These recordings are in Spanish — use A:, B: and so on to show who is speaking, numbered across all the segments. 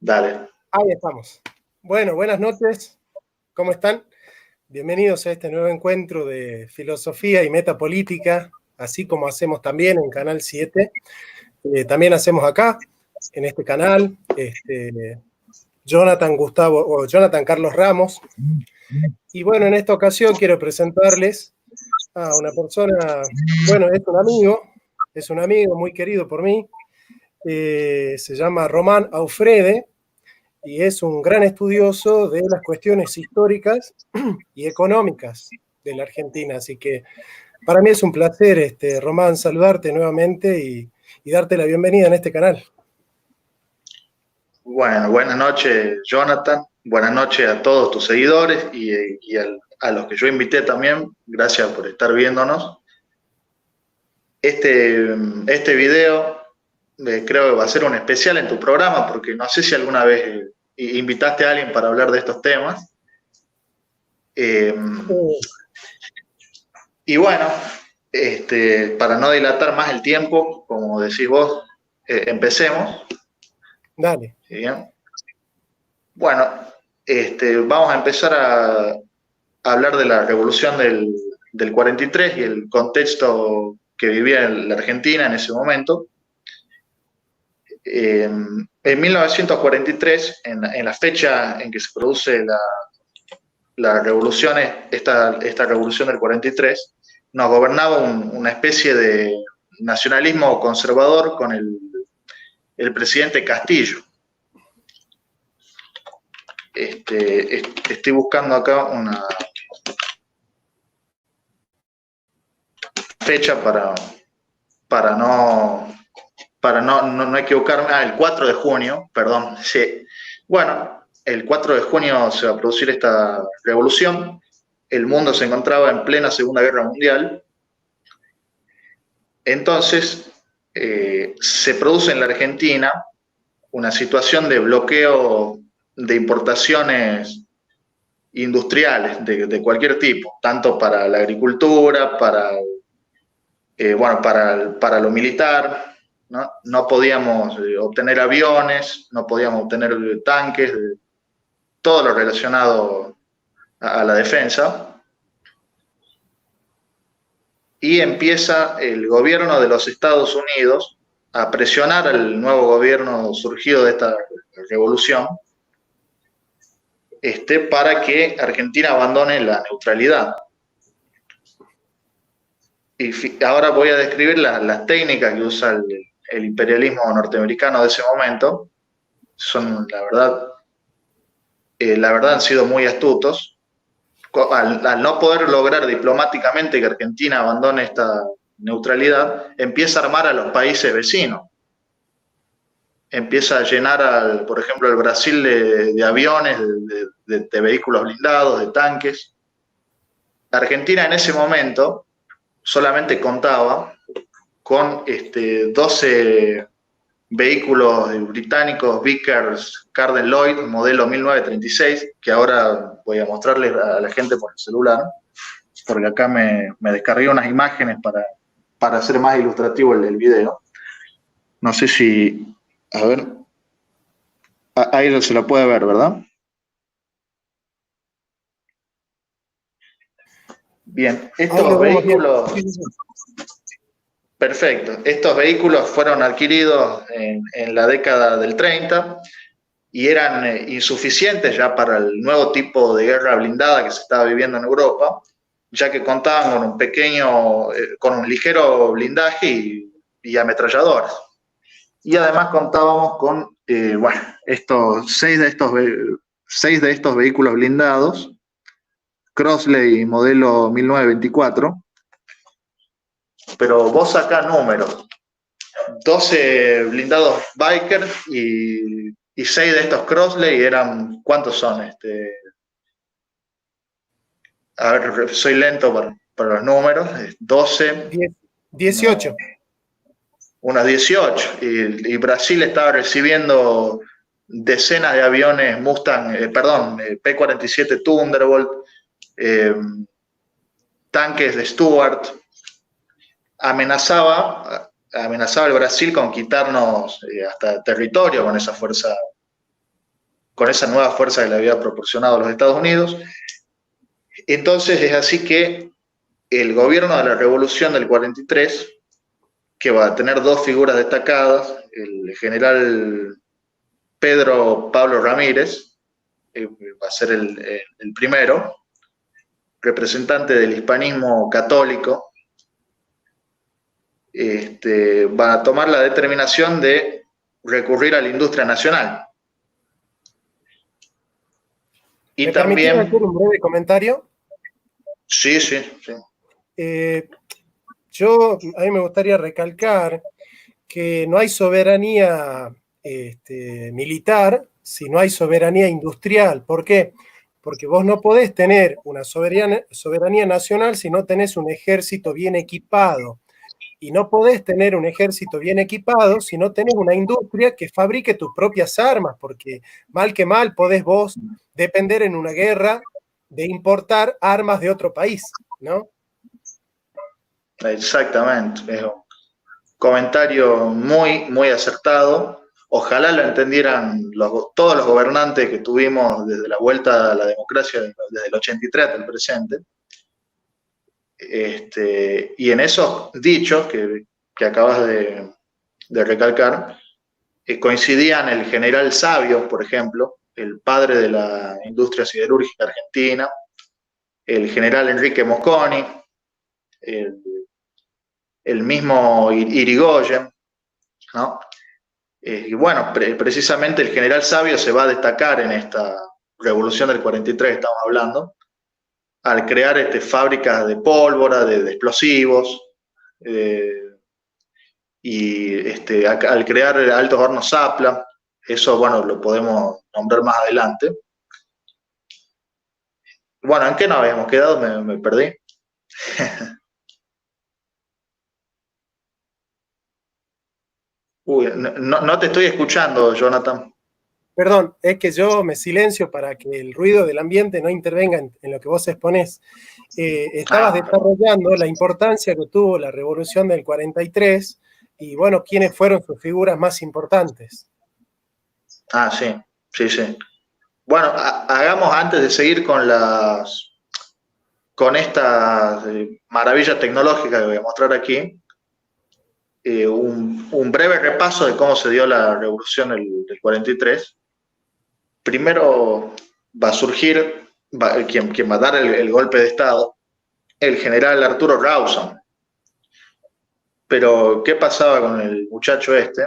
A: Dale.
B: Ahí estamos. Bueno, buenas noches. ¿Cómo están? Bienvenidos a este nuevo encuentro de filosofía y metapolítica, así como hacemos también en Canal 7. También hacemos acá, en este canal, Jonathan Carlos Ramos. Y bueno, en esta ocasión quiero presentarles a una persona, bueno, es un amigo muy querido por mí. Se llama Román Aufrede, y es un gran estudioso de las cuestiones históricas y económicas de la Argentina. Así que para mí es un placer, Román, saludarte nuevamente y darte la bienvenida en este canal.
A: Bueno, buenas noches, Jonathan. Buenas noches a todos tus seguidores y a los que yo invité también. Gracias por estar viéndonos. Este video creo que va a ser un especial en tu programa porque no sé si alguna vez invitaste a alguien para hablar de estos temas. Y bueno, para no dilatar más el tiempo, como decís vos, empecemos.
B: Dale.
A: Bien. Bueno, vamos a empezar a hablar de la revolución del 43 y el contexto que vivía la Argentina en ese momento. En 1943, en la fecha en que se produce la revolución, esta revolución del 43, nos gobernaba una especie de nacionalismo conservador con el presidente Castillo. Estoy buscando acá una fecha para no equivocarme. El 4 de junio, perdón. Sí. Bueno, el 4 de junio se va a producir esta revolución. El mundo se encontraba en plena Segunda Guerra Mundial. Entonces, se produce en la Argentina una situación de bloqueo de importaciones industriales de cualquier tipo, tanto para la agricultura, para lo militar. No podíamos obtener aviones, no podíamos obtener tanques, todo lo relacionado a la defensa. Y empieza el gobierno de los Estados Unidos a presionar al nuevo gobierno surgido de esta revolución para que Argentina abandone la neutralidad. Y ahora voy a describir las técnicas que usa el imperialismo norteamericano de ese momento. Son, la verdad han sido muy astutos. Al no poder lograr diplomáticamente que Argentina abandone esta neutralidad, empieza a armar a los países vecinos. Empieza a llenar, por ejemplo, el Brasil de aviones, de vehículos blindados, de tanques. Argentina en ese momento solamente contaba con 12 vehículos británicos Vickers Cardinal Lloyd, modelo 1936, que ahora voy a mostrarles a la gente por el celular, porque acá me descargué unas imágenes para hacer más ilustrativo el video. No sé si, a ver, ahí se lo puede ver, ¿verdad? Bien, estos vehículos... Perfecto. Estos vehículos fueron adquiridos en la década del 30 y eran insuficientes ya para el nuevo tipo de guerra blindada que se estaba viviendo en Europa, ya que contaban con un ligero blindaje y ametralladoras. Y además contábamos con, seis de estos vehículos blindados, Crossley modelo 1924, pero vos sacás números, 12 blindados Vickers y 6 de estos Crossley eran, ¿cuántos son? A ver, soy lento para los números, 12.
B: 18.
A: Unos 18. Y Brasil estaba recibiendo decenas de aviones Mustang, P-47 Thunderbolt, tanques de Stuart. Amenazaba el Brasil con quitarnos hasta territorio con esa fuerza con esa nueva fuerza que le había proporcionado los Estados Unidos. Entonces es así que el gobierno de la Revolución del 43, que va a tener dos figuras destacadas, el general Pedro Pablo Ramírez, va a ser el primero, representante del hispanismo católico, va a tomar la determinación de recurrir a la industria nacional. Y
B: ¿Me
A: también...
B: permitís hacer un breve comentario?
A: Sí, sí, sí.
B: A mí me gustaría recalcar que no hay soberanía militar si no hay soberanía industrial. ¿Por qué? Porque vos no podés tener una soberanía nacional si no tenés un ejército bien equipado. Y no podés tener un ejército bien equipado si no tenés una industria que fabrique tus propias armas, porque mal que mal podés vos depender en una guerra de importar armas de otro país, ¿no?
A: Exactamente. Es un comentario muy, muy acertado. Ojalá lo entendieran todos los gobernantes que tuvimos desde la vuelta a la democracia, desde el 83 hasta el presente. Y en esos dichos que acabas de recalcar, coincidían el general Sabio, por ejemplo, el padre de la industria siderúrgica argentina, el general Enrique Mosconi, el mismo Irigoyen, ¿no? Y bueno, precisamente el general Sabio se va a destacar en esta revolución del 43 que estamos hablando, al crear fábricas de pólvora, de explosivos, y al crear altos hornos Zapla. Eso, bueno, lo podemos nombrar más adelante. Bueno, ¿en qué nos habíamos quedado? Me perdí. Uy, no te estoy escuchando, Jonathan.
B: Perdón, es que yo me silencio para que el ruido del ambiente no intervenga en lo que vos exponés. Estabas desarrollando la importancia que tuvo la Revolución del 43 y, bueno, quiénes fueron sus figuras más importantes.
A: Sí, sí, sí. Bueno, hagamos antes de seguir con estas maravillas tecnológicas que voy a mostrar aquí, un breve repaso de cómo se dio la revolución del 43. Primero va a surgir quien va a dar el golpe de Estado, el general Arturo Rawson. Pero, ¿qué pasaba con el muchacho este?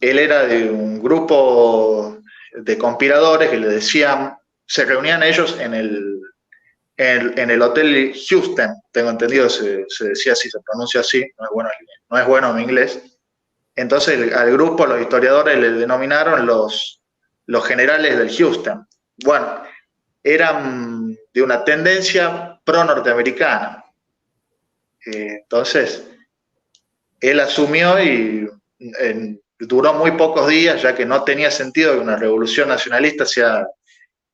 A: Él era de un grupo de conspiradores que le decían, se reunían ellos en el Hotel Houston, tengo entendido, se decía así, se pronuncia así, no es bueno mi inglés. Entonces al grupo los historiadores le denominaron los generales del Houston. Bueno, eran de una tendencia pro-norteamericana. Entonces, él asumió y duró muy pocos días, ya que no tenía sentido que una revolución nacionalista sea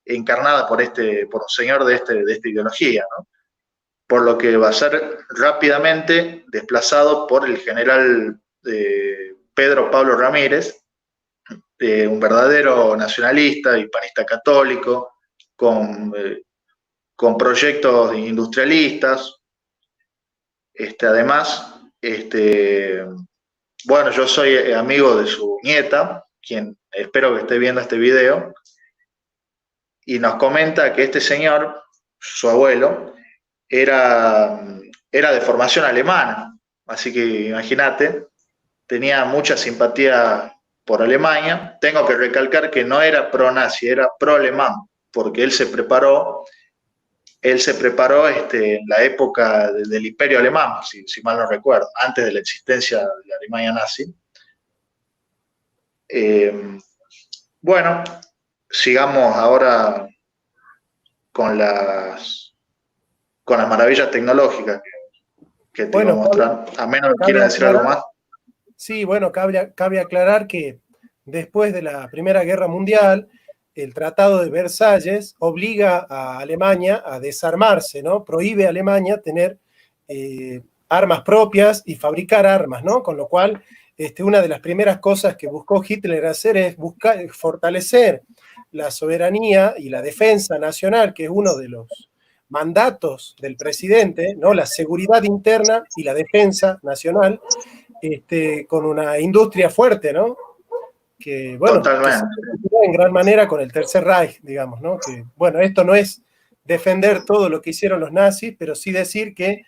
A: encarnada por un señor de esta ideología, ¿no? Por lo que va a ser rápidamente desplazado por el general Pedro Pablo Ramírez, un verdadero nacionalista, hispanista católico, con proyectos industrialistas. Además, bueno, yo soy amigo de su nieta, quien espero que esté viendo este video, y nos comenta que este señor, su abuelo, era de formación alemana, así que imagínate, tenía mucha simpatía por Alemania. Tengo que recalcar que no era pro-nazi, era pro-alemán, porque él se preparó en la época del Imperio Alemán, si mal no recuerdo, antes de la existencia de la Alemania nazi. Bueno, sigamos ahora con las maravillas tecnológicas que te iba a mostrar, a menos que quieras decir algo más.
B: Sí, bueno, cabe aclarar que después de la Primera Guerra Mundial, el Tratado de Versalles obliga a Alemania a desarmarse, ¿no? Prohíbe a Alemania tener armas propias y fabricar armas, ¿no? Con lo cual, una de las primeras cosas que buscó Hitler hacer es fortalecer la soberanía y la defensa nacional, que es uno de los mandatos del presidente, ¿no? La seguridad interna y la defensa nacional, con una industria fuerte, ¿no? Que, bueno, que se
A: Totalmente.
B: convirtió en gran manera con el Tercer Reich, digamos, ¿no? Que, bueno, esto no es defender todo lo que hicieron los nazis, pero sí decir que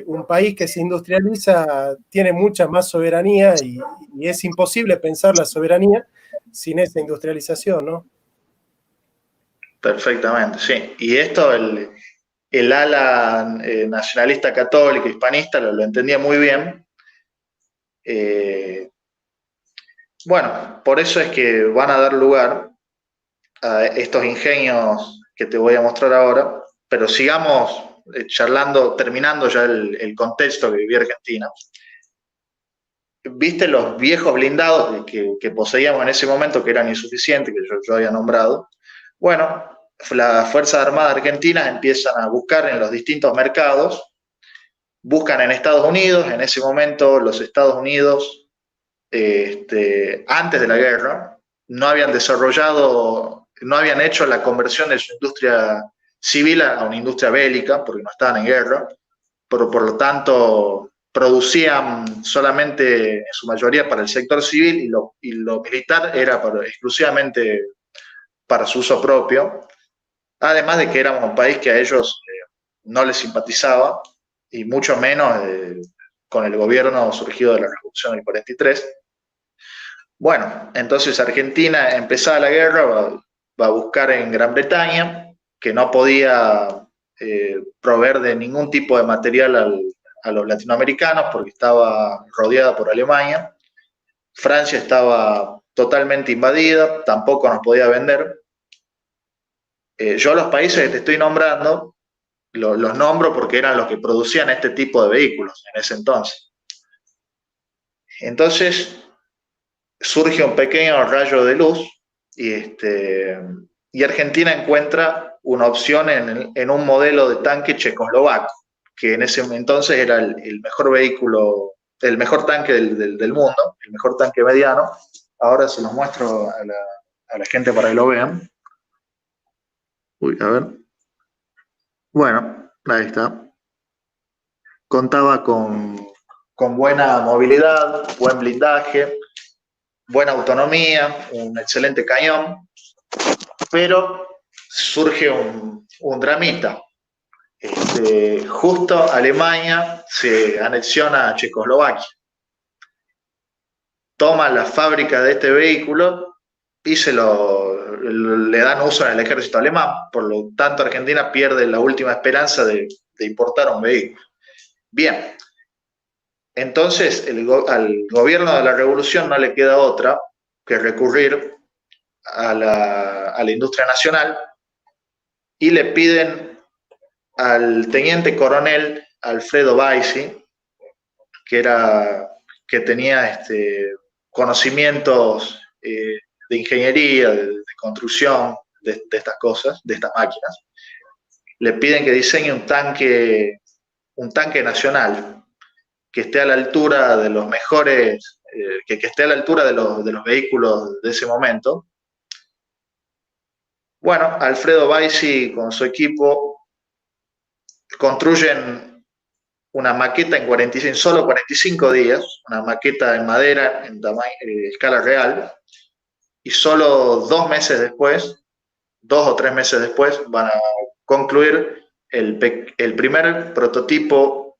B: un país que se industrializa tiene mucha más soberanía y es imposible pensar la soberanía sin esa industrialización, ¿no?
A: Perfectamente, sí. Y esto el ala nacionalista católica, hispanista, lo entendía muy bien. Bueno, por eso es que van a dar lugar a estos ingenios que te voy a mostrar ahora, pero sigamos charlando, terminando ya el contexto que vivía Argentina. Viste los viejos blindados que poseíamos en ese momento, que eran insuficientes, que yo había nombrado. Bueno, las Fuerzas Armadas Argentinas empiezan a buscar en los distintos mercados, buscan en Estados Unidos, en ese momento los Estados Unidos, antes de la guerra, no habían desarrollado, no habían hecho la conversión de su industria civil a una industria bélica, porque no estaban en guerra, pero por lo tanto producían solamente en su mayoría para el sector civil y lo militar era exclusivamente para su uso propio, además de que éramos un país que a ellos no les simpatizaba y mucho menos con el gobierno surgido de la Revolución del 43. Bueno, entonces Argentina, empezada la guerra, va a buscar en Gran Bretaña, que no podía proveer de ningún tipo de material a los latinoamericanos porque estaba rodeada por Alemania. Francia estaba totalmente invadida, tampoco nos podía vender. Yo los países que te estoy nombrando, los nombro porque eran los que producían este tipo de vehículos en ese entonces. Entonces surge un pequeño rayo de luz y Argentina encuentra una opción en un modelo de tanque checoslovaco, que en ese entonces era el mejor vehículo, el mejor tanque del mundo, el mejor tanque mediano. Ahora se los muestro a la gente para que lo vean. Uy, a ver. Bueno, ahí está. Contaba con buena movilidad, buen blindaje, buena autonomía, un excelente cañón, pero surge un dramita. Justo Alemania se anexiona a Checoslovaquia, toma la fábrica de este vehículo y le dan uso en el ejército alemán, por lo tanto Argentina pierde la última esperanza de importar un vehículo. Bien, entonces al gobierno de la revolución no le queda otra que recurrir a la industria nacional y le piden al teniente coronel Alfredo Baisi, que tenía conocimientos de ingeniería, de construcción, de estas cosas, de estas máquinas, le piden que diseñe un tanque nacional que esté a la altura de los mejores, que esté a la altura de los vehículos de ese momento. Bueno, Alfredo Baisi con su equipo construyen una maqueta en solo 45 días, una maqueta en madera en escala real, y solo 2 meses después, 2 o 3 meses después, van a concluir el primer prototipo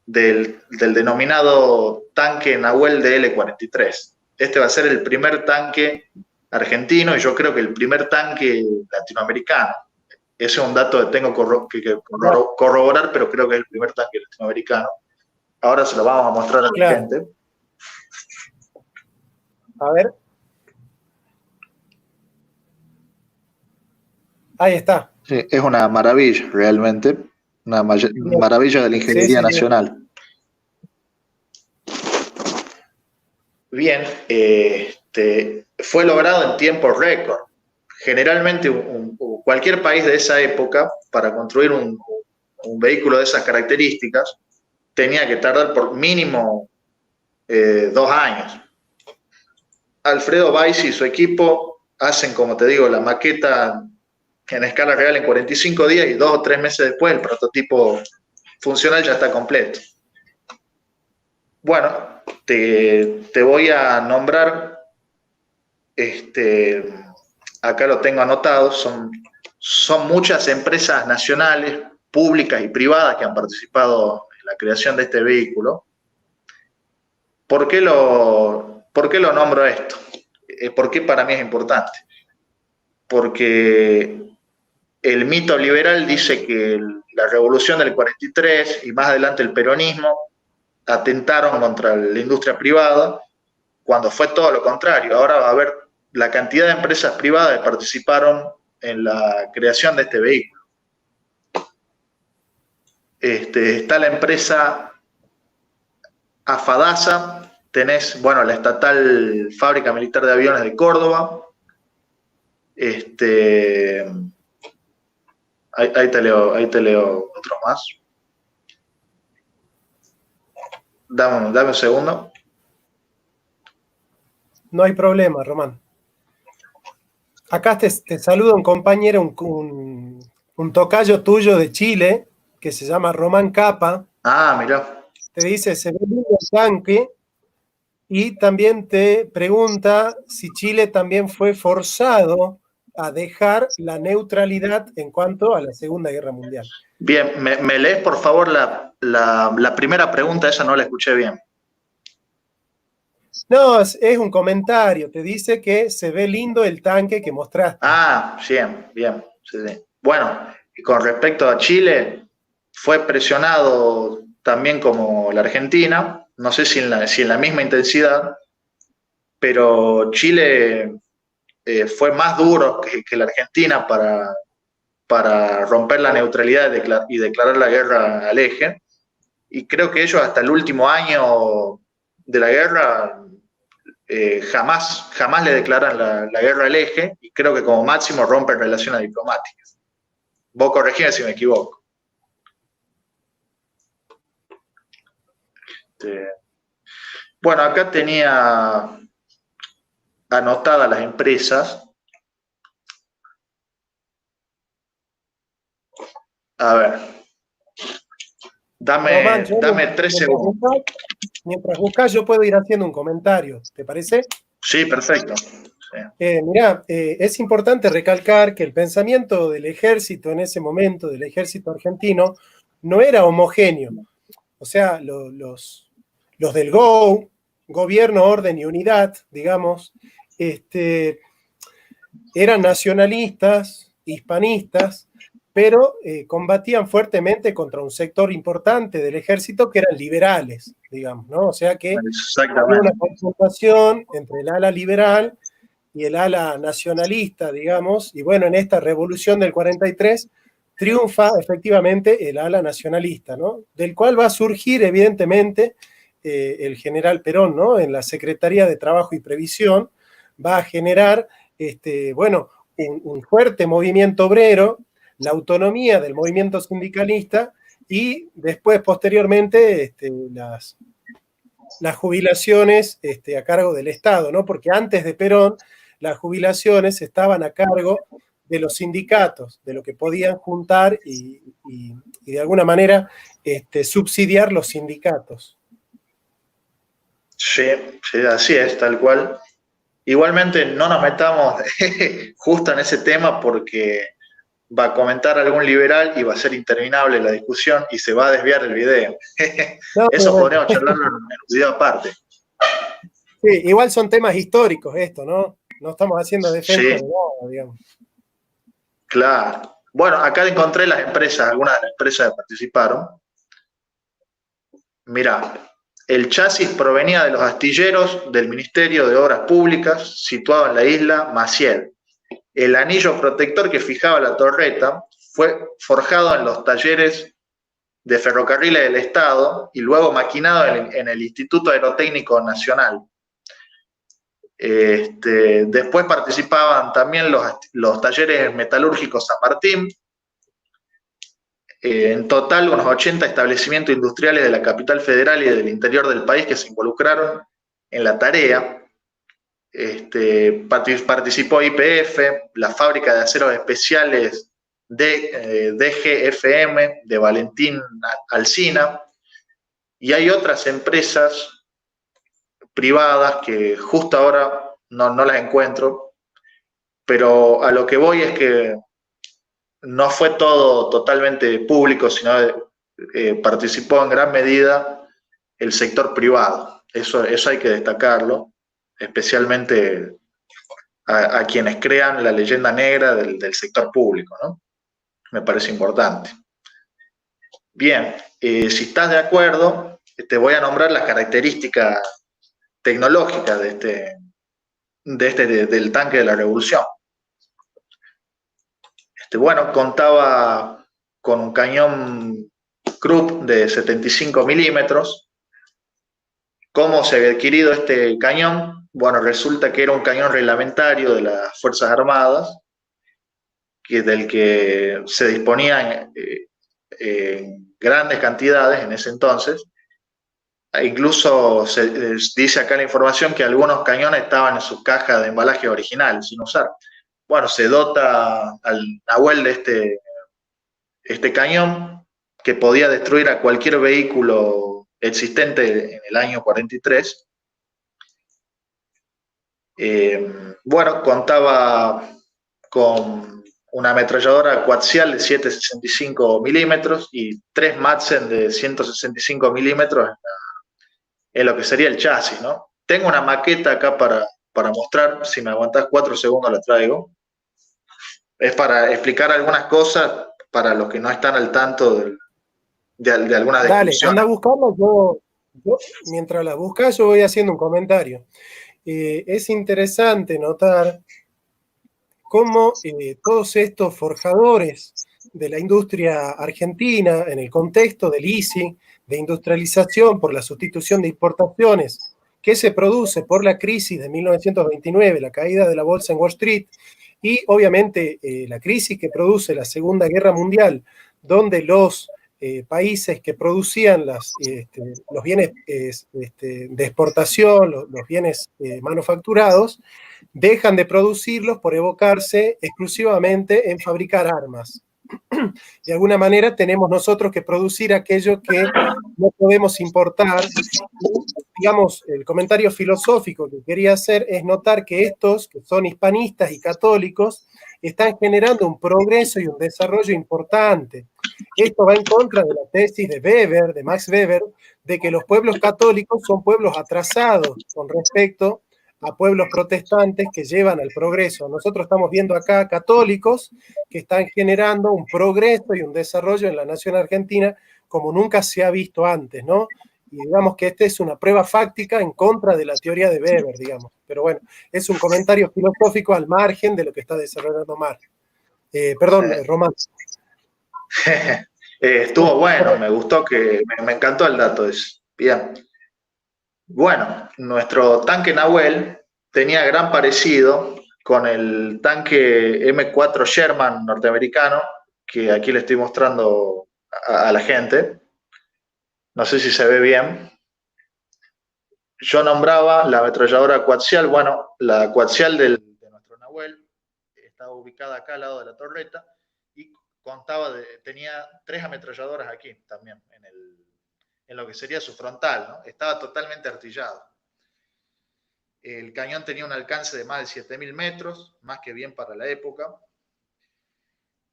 A: del denominado tanque Nahuel de L-43. Este va a ser el primer tanque argentino y yo creo que el primer tanque latinoamericano. Ese es un dato que tengo que corroborar, pero creo que es el primer tanque latinoamericano. Ahora se lo vamos a mostrar a la gente.
B: A ver. Ahí está.
A: Sí, es una maravilla, realmente. Una maravilla de la ingeniería nacional. Bien, fue logrado en tiempo récord. Generalmente cualquier país de esa época, para construir un vehículo de esas características, tenía que tardar por mínimo 2 años. Alfredo Baisi y su equipo hacen, como te digo, la maqueta en escala real en 45 días y 2 o 3 meses después el prototipo funcional ya está completo. Bueno, te voy a nombrar, acá lo tengo anotado, son muchas empresas nacionales, públicas y privadas que han participado en la creación de este vehículo. ¿Por qué lo nombro esto? ¿Por qué para mí es importante? Porque el mito liberal dice que la revolución del 43 y más adelante el peronismo atentaron contra la industria privada, cuando fue todo lo contrario. Ahora va a haber la cantidad de empresas privadas que participaron en la creación de este vehículo. Está la empresa AFADASA, tenés, bueno, la estatal Fábrica Militar de Aviones de Córdoba, ahí te leo otro más. Dame un segundo.
B: No hay problema, Román. Acá te saluda un compañero, un tocayo tuyo de Chile, que se llama Román Capa.
A: Ah, mirá.
B: Te dice, se ve lindo el tanque, y también te pregunta si Chile también fue forzado a dejar la neutralidad en cuanto a la Segunda Guerra Mundial.
A: Bien, ¿me lees por favor la primera pregunta? Esa no la escuché bien.
B: No, es un comentario, te dice que se ve lindo el tanque que mostraste.
A: Ah, bien. Sí. Bueno, y con respecto a Chile, fue presionado también como la Argentina, no sé si en la misma intensidad, pero Chile fue más duro que la Argentina para romper la neutralidad y declarar la guerra al eje. Y creo que ellos hasta el último año de la guerra jamás le declaran la guerra al eje, y creo que como máximo rompen relaciones diplomáticas. Vos corregime si me equivoco. Bueno, acá tenía anotadas las empresas. A ver. Dame 3 segundos.
B: Mientras buscas, yo puedo ir haciendo un comentario, ¿te parece?
A: Sí, perfecto.
B: Mirá, es importante recalcar que el pensamiento del ejército en ese momento, del ejército argentino, no era homogéneo. O sea, los del gobierno, orden y unidad, digamos, eran nacionalistas, hispanistas, pero combatían fuertemente contra un sector importante del ejército que eran liberales, digamos, ¿no? O sea que había una confrontación entre el ala liberal y el ala nacionalista, digamos, y bueno, en esta revolución del 43 triunfa efectivamente el ala nacionalista, ¿no? Del cual va a surgir evidentemente el general Perón, ¿no? En la Secretaría de Trabajo y Previsión va a generar, bueno, un fuerte movimiento obrero, la autonomía del movimiento sindicalista y después, posteriormente, las jubilaciones a cargo del Estado, ¿no? Porque antes de Perón, las jubilaciones estaban a cargo de los sindicatos, de lo que podían juntar y de alguna manera subsidiar los sindicatos.
A: Sí, así es, tal cual. Igualmente no nos metamos justo en ese tema porque va a comentar algún liberal y va a ser interminable la discusión y se va a desviar el video. No, eso podríamos charlarlo en un video aparte.
B: Sí, igual son temas históricos esto, ¿no? No estamos haciendo defensa de nada, digamos.
A: Claro. Bueno, acá encontré las empresas, algunas de las empresas que participaron. Mirá, el chasis provenía de los astilleros del Ministerio de Obras Públicas, situado en la isla Maciel. El anillo protector que fijaba la torreta fue forjado en los talleres de ferrocarriles del Estado y luego maquinado en el Instituto Aerotécnico Nacional. Después participaban también los talleres metalúrgicos San Martín. En total, unos 80 establecimientos industriales de la capital federal y del interior del país que se involucraron en la tarea. participó YPF, la fábrica de aceros especiales de DGFM, de Valentín Alsina, y hay otras empresas privadas que justo ahora no las encuentro, pero a lo que voy es que no fue todo totalmente público, sino participó en gran medida el sector privado. Eso hay que destacarlo, especialmente a quienes crean la leyenda negra del sector público, ¿no? Me parece importante. Bien, si estás de acuerdo, te voy a nombrar las características tecnológicas del tanque de la Revolución. Bueno, contaba con un cañón Krupp de 75 milímetros. ¿Cómo se había adquirido este cañón? Bueno, resulta que era un cañón reglamentario de las Fuerzas Armadas, del que se disponía en grandes cantidades en ese entonces. Incluso se dice acá en la información que algunos cañones estaban en su caja de embalaje original, sin usar. Bueno, se dota al Nahuel de este cañón que podía destruir a cualquier vehículo existente en el año 43. Bueno, contaba con una ametralladora coaxial de 7,65 milímetros y 3 Madsen de 165 milímetros en lo que sería el chasis, ¿no? Tengo una maqueta acá para mostrar, si me aguantás 4 segundos la traigo. Es para explicar algunas cosas para los que no están al tanto de alguna descripción.
B: Dale, anda a buscarlo, mientras la buscas yo voy haciendo un comentario. Es interesante notar cómo todos estos forjadores de la industria argentina, en el contexto del ICI, de industrialización por la sustitución de importaciones que se produce por la crisis de 1929, la caída de la bolsa en Wall Street, y obviamente la crisis que produce la Segunda Guerra Mundial, donde los países que producían los bienes de exportación, los bienes manufacturados, dejan de producirlos por evocarse exclusivamente en fabricar armas. De alguna manera tenemos nosotros que producir aquello que no podemos importar. Digamos, el comentario filosófico que quería hacer es notar que estos, que son hispanistas y católicos, están generando un progreso y un desarrollo importante. Esto va en contra de la tesis de Weber, de Max Weber, de que los pueblos católicos son pueblos atrasados con respecto a pueblos protestantes que llevan al progreso. Nosotros estamos viendo acá católicos que están generando un progreso y un desarrollo en la nación argentina como nunca se ha visto antes, ¿no? Y digamos que esta es una prueba fáctica en contra de la teoría de Weber, digamos. Pero bueno, es un comentario filosófico al margen de lo que está desarrollando Marx. Perdón, Román.
A: Estuvo bueno, me gustó, me encantó el dato ese. Bien. Bueno, nuestro tanque Nahuel tenía gran parecido con el tanque M4 Sherman norteamericano, que aquí le estoy mostrando a la gente. No sé si se ve bien. Yo nombraba la ametralladora coaxial. Bueno, la coaxial de nuestro Nahuel estaba ubicada acá al lado de la torreta y tenía 3 ametralladoras aquí también, en lo que sería su frontal, ¿no? Estaba totalmente artillado. El cañón tenía un alcance de más de 7.000 metros, más que bien para la época.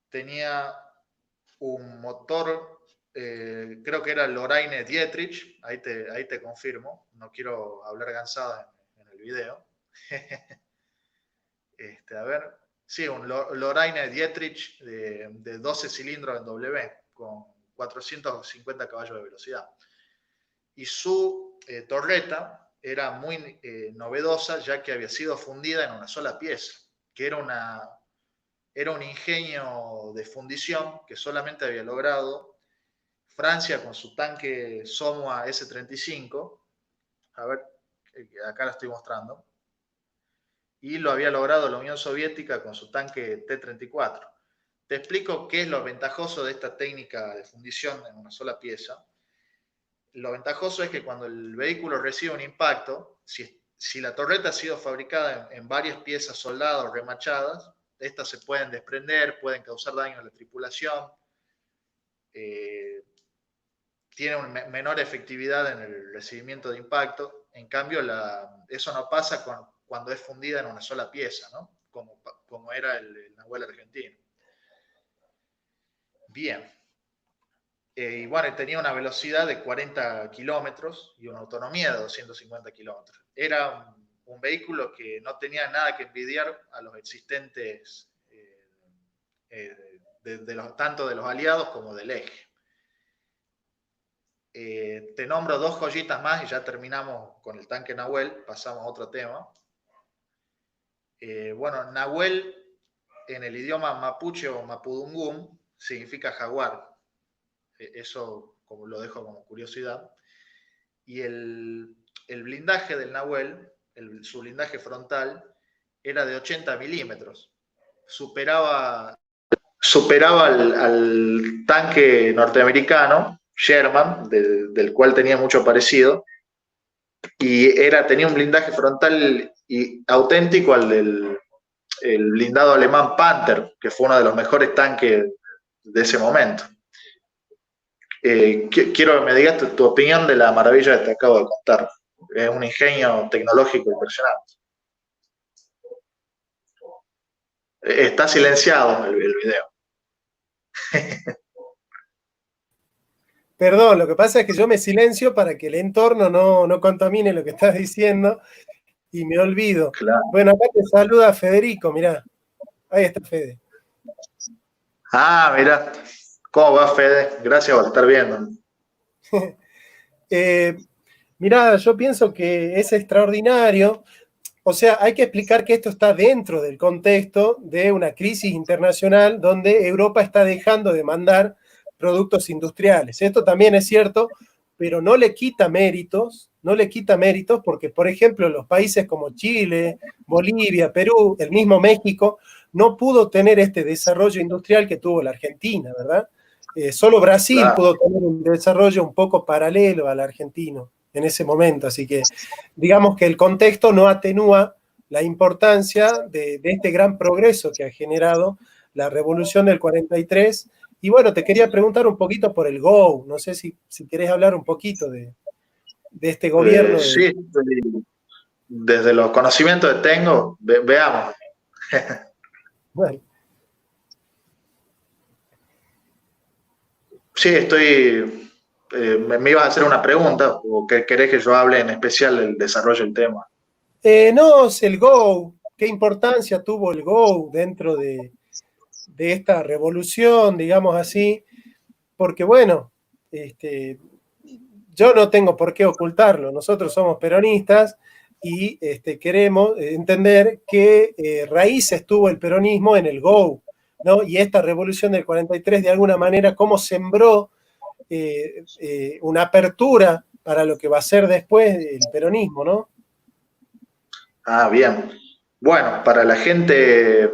A: Tenía un motor, creo que era el Lorraine Dietrich, ahí te confirmo, no quiero hablar gansada en el video. A ver, sí, un Lorraine Dietrich de 12 cilindros en W, con 450 caballos de velocidad. Y su torreta era muy novedosa, ya que había sido fundida en una sola pieza, que era un ingenio de fundición que solamente había logrado Francia con su tanque Somua S-35, a ver, acá la estoy mostrando, y lo había logrado la Unión Soviética con su tanque T-34. Te explico qué es lo ventajoso de esta técnica de fundición en una sola pieza. Lo ventajoso es que cuando el vehículo recibe un impacto, si si la torreta ha sido fabricada en varias piezas soldadas o remachadas, estas se pueden desprender, pueden causar daño a la tripulación, tiene una menor efectividad en el recibimiento de impacto. En cambio, eso no pasa cuando es fundida en una sola pieza, ¿no? Como era el Nahuel argentino. Bien. Y bueno, tenía una velocidad de 40 kilómetros y una autonomía de 250 kilómetros. Era un vehículo que no tenía nada que envidiar a los existentes tanto de los aliados como del eje. Te nombro dos joyitas más y ya terminamos con el tanque Nahuel, pasamos a otro tema. Bueno, Nahuel en el idioma mapuche o mapudungún significa jaguar. Eso como lo dejo como curiosidad. Y el blindaje del Nahuel, su blindaje frontal, era de 80 milímetros. Superaba al tanque norteamericano, Sherman, del cual tenía mucho parecido, y tenía un blindaje frontal auténtico al del blindado alemán Panther, que fue uno de los mejores tanques de ese momento. Quiero que me digas tu opinión de la maravilla que te acabo de contar. Es un ingenio tecnológico impresionante. Está silenciado el video.
B: Perdón, lo que pasa es que yo me silencio para que el entorno no contamine lo que estás diciendo y me olvido.
A: Claro.
B: Bueno, acá te saluda Federico, mirá. Ahí está Fede.
A: Ah, mirá. ¿Cómo va, Fede? Gracias por estar viendo.
B: Mirá, yo pienso que es extraordinario. O sea, hay que explicar que esto está dentro del contexto de una crisis internacional donde Europa está dejando de mandar productos industriales. Esto también es cierto, pero no le quita méritos porque, por ejemplo, los países como Chile, Bolivia, Perú, el mismo México, no pudo tener este desarrollo industrial que tuvo la Argentina, ¿verdad? Solo Brasil pudo tener un desarrollo un poco paralelo al argentino en ese momento, así que digamos que el contexto no atenúa la importancia de este gran progreso que ha generado la revolución del 43. Y bueno, te quería preguntar un poquito por el GO, no sé si querés hablar un poquito de este gobierno.
A: Sí, desde los conocimientos que tengo, veamos.
B: Bueno.
A: Sí, me ibas a hacer una pregunta, o querés que yo hable en especial del desarrollo del tema.
B: No, es el GO. ¿Qué importancia tuvo el GO dentro de esta revolución, digamos así? Porque bueno, yo no tengo por qué ocultarlo. Nosotros somos peronistas y queremos entender qué raíces tuvo el peronismo en el GO, ¿no? Y esta revolución del 43, de alguna manera, cómo sembró una apertura para lo que va a ser después el peronismo, ¿no?
A: Ah, bien. Bueno, para la gente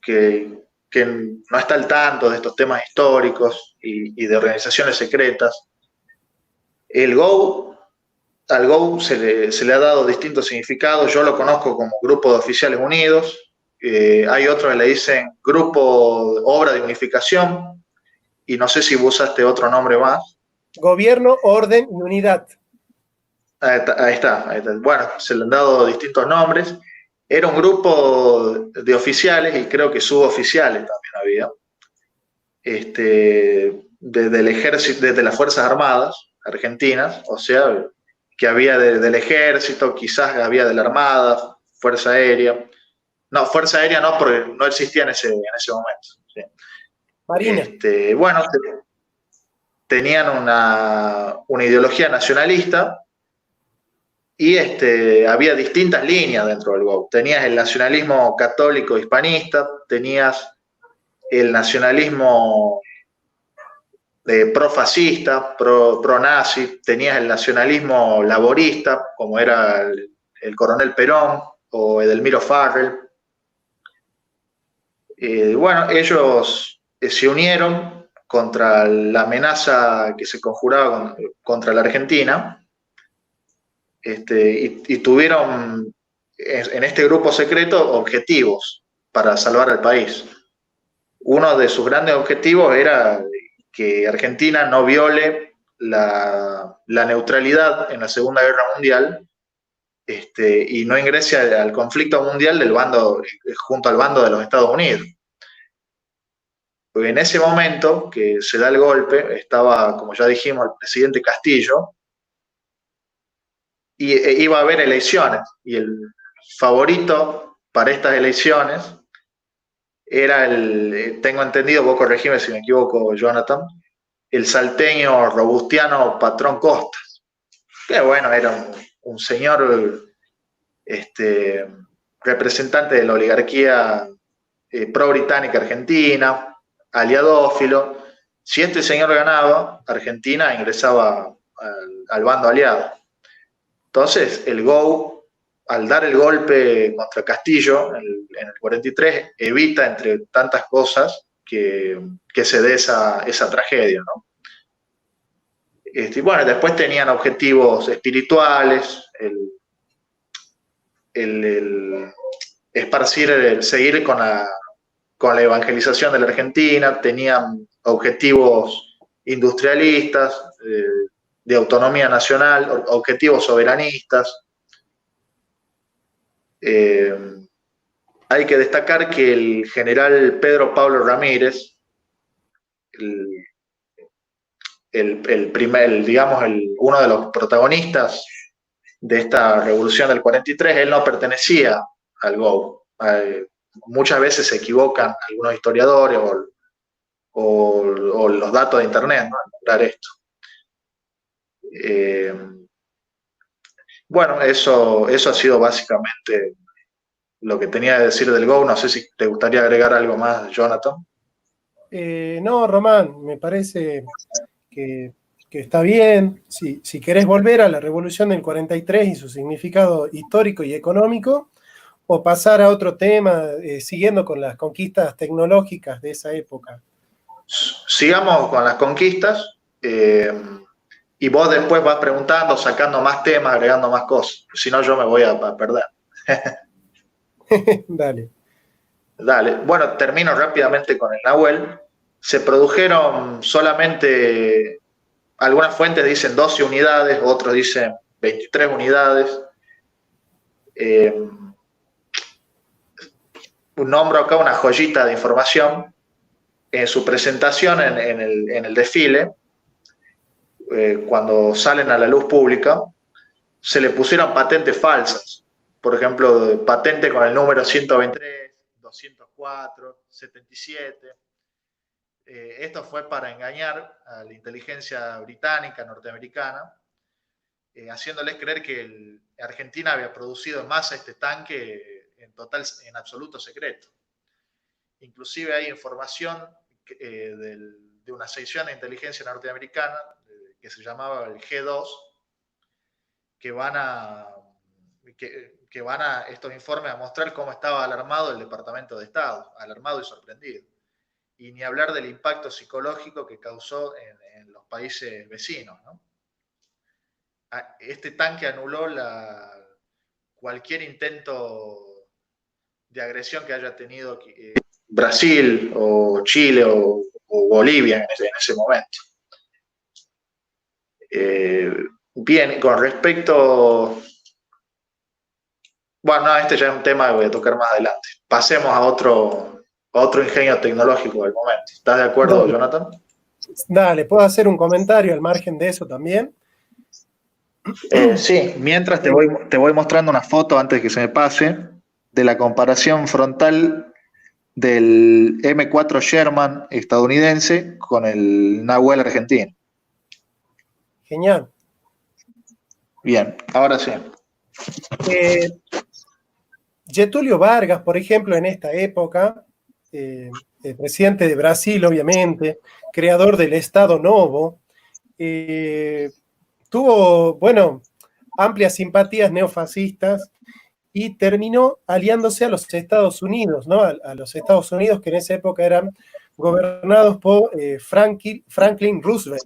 A: que no está al tanto de estos temas históricos y de organizaciones secretas, al GO se le ha dado distintos significados. Yo lo conozco como Grupo de Oficiales Unidos. Hay otros que le dicen Grupo Obra de Unificación. Y no sé si usaste otro nombre más.
B: Gobierno, Orden y Unidad.
A: Ahí está. Bueno, se le han dado distintos nombres. Era un grupo de oficiales y creo que suboficiales también había. Desde el ejército, desde las Fuerzas Armadas argentinas, o sea, que había del ejército, quizás había de la Armada, Fuerza Aérea. No, Fuerza Aérea no, porque no existía en ese momento. ¿Sí?
B: Marina.
A: Bueno, tenían una ideología nacionalista y había distintas líneas dentro del GO. Tenías el nacionalismo católico hispanista, tenías el nacionalismo pro-fascista, pro-nazi, tenías el nacionalismo laborista, como era el coronel Perón o Edelmiro Farrell. Bueno, ellos se unieron contra la amenaza que se conjuraba contra la Argentina y tuvieron en este grupo secreto objetivos para salvar al país. Uno de sus grandes objetivos era que Argentina no viole la neutralidad en la Segunda Guerra Mundial, y no ingrese al conflicto mundial junto al bando de los Estados Unidos. Porque en ese momento que se da el golpe, estaba, como ya dijimos, el presidente Castillo, y iba a haber elecciones, y el favorito para estas elecciones era tengo entendido, vos corregime si me equivoco, Jonathan, el salteño Robustiano Patrón Costas, que bueno, era un señor representante de la oligarquía pro-británica argentina, aliadófilo. Si este señor ganaba, Argentina ingresaba al bando aliado. Entonces, el GO, al dar el golpe contra Castillo en el 43, evita, entre tantas cosas, que se dé esa tragedia, ¿no? Y bueno, después tenían objetivos espirituales, el esparcir, seguir con la evangelización de la Argentina, tenían objetivos industrialistas, de autonomía nacional, objetivos soberanistas. Hay que destacar que el general Pedro Pablo Ramírez, uno de los protagonistas de esta revolución del 43, él no pertenecía al GO. Muchas veces se equivocan algunos historiadores o los datos de internet, ¿no?, al nombrar esto. Bueno, eso ha sido básicamente lo que tenía que decir del GO. No sé si te gustaría agregar algo más, Jonathan.
B: No, Román, me parece que está bien. Si querés volver a la Revolución del 43 y su significado histórico y económico, o pasar a otro tema, siguiendo con las conquistas tecnológicas de esa época.
A: Sigamos con las conquistas, y vos después vas preguntando, sacando más temas, agregando más cosas. Si no, yo me voy a perder.
B: Dale.
A: Dale. Bueno, termino rápidamente con el Nahuel. Se produjeron solamente, algunas fuentes dicen 12 unidades, otros dicen 23 unidades. Nombro acá una joyita de información. En su presentación en el desfile, cuando salen a la luz pública, se le pusieron patentes falsas. Por ejemplo, patente con el número 123, 204, 77. Esto fue para engañar a la inteligencia británica, norteamericana, haciéndoles creer que Argentina había producido en masa este tanque en absoluto secreto. Inclusive hay información de una sección de inteligencia norteamericana que se llamaba el G2, que van a estos informes a mostrar cómo estaba alarmado el Departamento de Estado, alarmado y sorprendido. Y ni hablar del impacto psicológico que causó en los países vecinos, ¿no? Este tanque anuló cualquier intento de agresión que haya tenido Brasil o Chile o Bolivia en ese momento. Bien, con respecto... Bueno, no, este ya es un tema que voy a tocar más adelante. Pasemos a otro ingenio tecnológico del momento. ¿Estás de acuerdo,
B: Dale.
A: Jonathan?
B: Dale, ¿puedo hacer un comentario al margen de eso también?
A: Sí, mientras te voy mostrando una foto antes de que se me pase, de la comparación frontal del M4 Sherman estadounidense con el Nahuel argentino.
B: Genial.
A: Bien, ahora sí.
B: Getúlio Vargas, por ejemplo, en esta época, el presidente de Brasil, obviamente, creador del Estado Novo, tuvo, bueno, amplias simpatías neofascistas y terminó aliándose a los Estados Unidos, ¿no? A los Estados Unidos que en esa época eran gobernados por Franklin Roosevelt,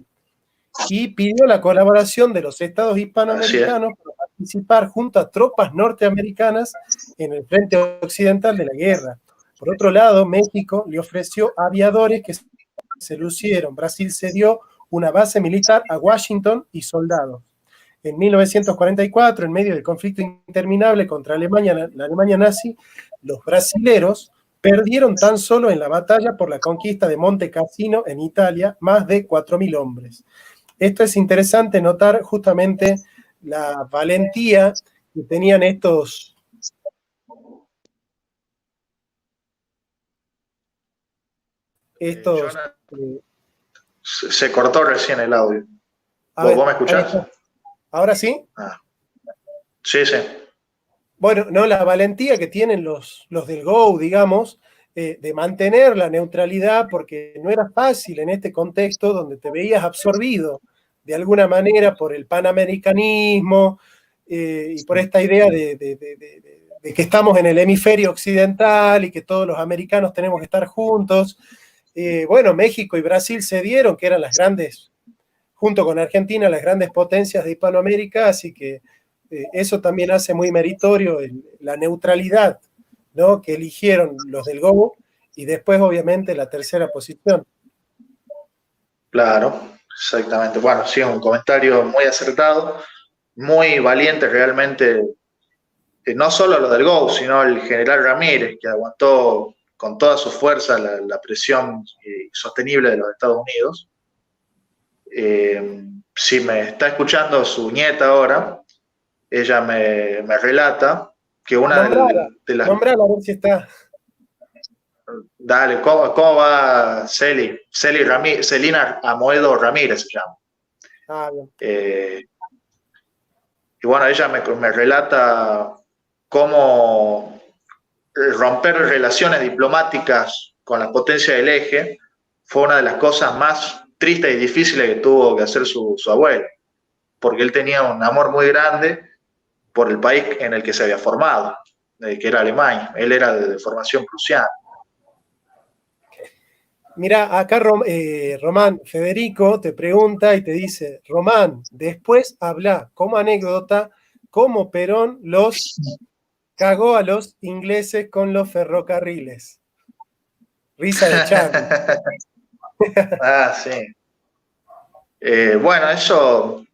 B: y pidió la colaboración de los estados hispanoamericanos para participar junto a tropas norteamericanas en el frente occidental de la guerra. Por otro lado, México le ofreció aviadores que se lucieron. Brasil cedió una base militar a Washington y soldados. En 1944, en medio del conflicto interminable contra Alemania, la Alemania nazi, los brasileros perdieron tan solo en la batalla por la conquista de Monte Cassino en Italia más de 4.000 hombres. Esto es interesante notar justamente la valentía que tenían estos
A: se cortó recién el audio. ¿Vos me escuchás?
B: ¿Ahora sí?
A: Sí, sí.
B: Bueno, no, la valentía que tienen los del GO, digamos, de mantener la neutralidad, porque no era fácil en este contexto donde te veías absorbido de alguna manera por el panamericanismo y por esta idea de que estamos en el hemisferio occidental y que todos los americanos tenemos que estar juntos. Bueno, México y Brasil se dieron, que eran las grandes, junto con Argentina, las grandes potencias de Hispanoamérica, así que eso también hace muy meritorio la neutralidad, ¿no?, que eligieron los del GO y después, obviamente, la tercera posición.
A: Claro, exactamente. Bueno, sí, un comentario muy acertado, muy valiente realmente, no solo lo del GO, sino el general Ramírez, que aguantó con toda su fuerza la presión sostenible de los Estados Unidos. Si me está escuchando su nieta ahora, ella me relata que una de las...
B: Nombrala, a ver si está.
A: Dale, ¿cómo va Celi? Celina Amoedo Ramírez se llama.
B: Ah, bien.
A: Y bueno, ella me relata cómo romper relaciones diplomáticas con las potencias del eje fue una de las cosas más tristes y difíciles que tuvo que hacer su abuelo, porque él tenía un amor muy grande por el país en el que se había formado, que era Alemania. Él era de formación prusiana.
B: Mira, acá Román Federico te pregunta y te dice, Román, después habla como anécdota cómo Perón los cagó a los ingleses con los ferrocarriles. Risa de Charlie.
A: Ah, sí. Bueno, eso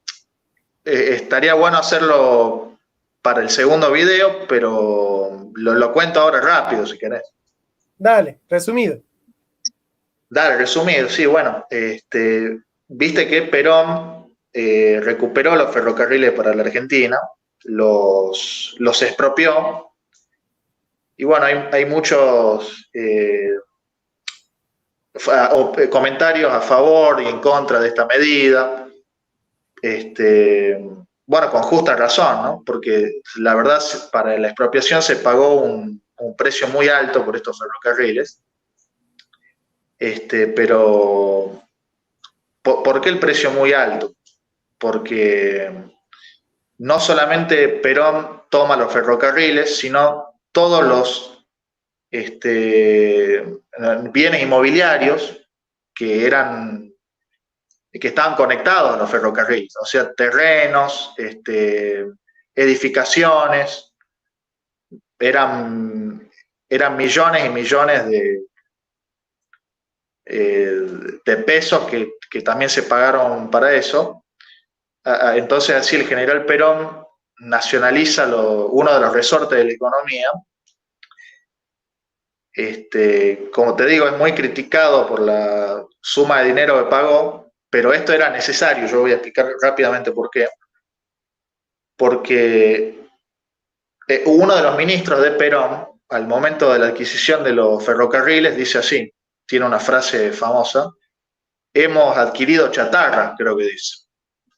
A: estaría bueno hacerlo para el segundo video, pero lo cuento ahora rápido, si querés.
B: Dale, resumido.
A: Dale, resumido, sí, bueno, viste que Perón recuperó los ferrocarriles para la Argentina, los expropió, y bueno, hay muchos comentarios a favor y en contra de esta medida. Bueno, con justa razón, ¿no? Porque la verdad, para la expropiación se pagó un precio muy alto por estos ferrocarriles. Pero ¿por qué el precio muy alto? Porque no solamente Perón toma los ferrocarriles, sino todos los bienes inmobiliarios que estaban conectados a los ferrocarriles, o sea, terrenos, edificaciones, eran millones y millones de pesos que también se pagaron para eso. Entonces así el general Perón nacionaliza uno de los resortes de la economía. Como te digo, es muy criticado por la suma de dinero que pagó, pero esto era necesario. Yo voy a explicar rápidamente por qué. Porque uno de los ministros de Perón, al momento de la adquisición de los ferrocarriles, dice así, tiene una frase famosa: hemos adquirido chatarra, creo que dice.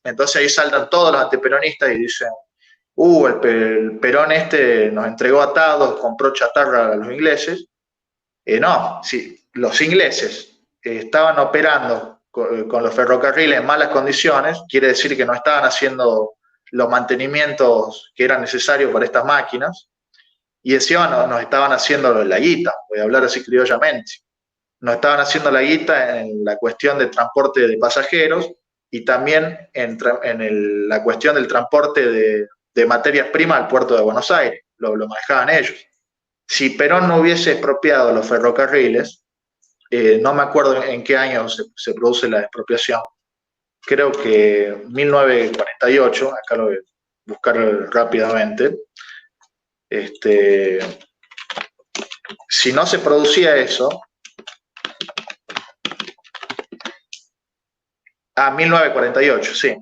A: Entonces ahí saltan todos los antiperonistas y dicen, el Perón nos entregó atados, compró chatarra a los ingleses. No, sí, los ingleses estaban operando con los ferrocarriles en malas condiciones, quiere decir que no estaban haciendo los mantenimientos que eran necesarios para estas máquinas, y encima nos estaban haciendo la guita, voy a hablar así criollamente. Nos estaban haciendo la guita en la cuestión del transporte de pasajeros y también en la cuestión del transporte de materias primas al puerto de Buenos Aires, lo manejaban ellos. Si Perón no hubiese expropiado los ferrocarriles, no me acuerdo en qué año se produce la expropiación, creo que 1948, acá lo voy a buscar rápidamente. Si no se producía eso, 1948, sí.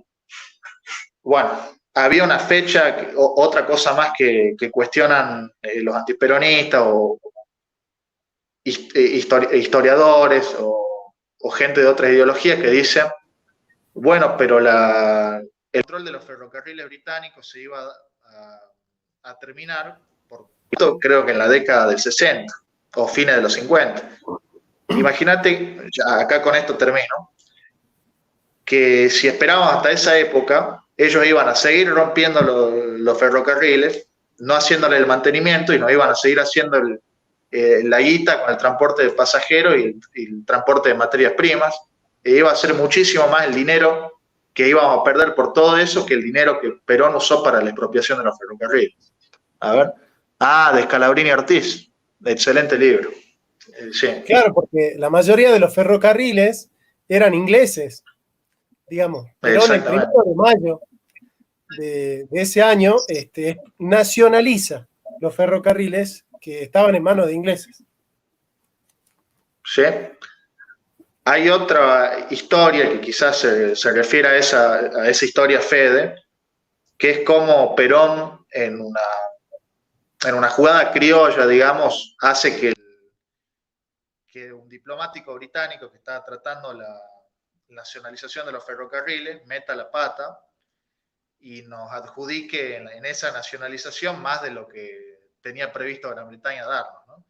A: Bueno, había una fecha, otra cosa más que cuestionan los antiperonistas o historiadores o gente de otras ideologías que dicen, bueno, pero el control de los ferrocarriles británicos se iba a terminar, creo que en la década del 60 o fines de los 50. Imagínate, acá con esto termino, que si esperábamos hasta esa época, ellos iban a seguir rompiendo los ferrocarriles, no haciéndole el mantenimiento y nos iban a seguir haciendo la guita con el transporte de pasajeros y el transporte de materias primas. E iba a ser muchísimo más el dinero que íbamos a perder por todo eso que el dinero que Perón usó para la expropiación de los ferrocarriles. A ver. De Scalabrini Ortiz. Excelente libro. Sí.
B: Claro, porque la mayoría de los ferrocarriles eran ingleses, digamos. Perón el 1 de mayo de ese año nacionaliza los ferrocarriles que estaban en manos de ingleses.
A: Sí. Hay otra historia que quizás se refiere a esa historia Fede, que es como Perón en una jugada criolla, digamos, hace que un diplomático británico que estaba tratando la nacionalización de los ferrocarriles meta la pata y nos adjudique en esa nacionalización más de lo que tenía previsto Gran Bretaña darnos, ¿no?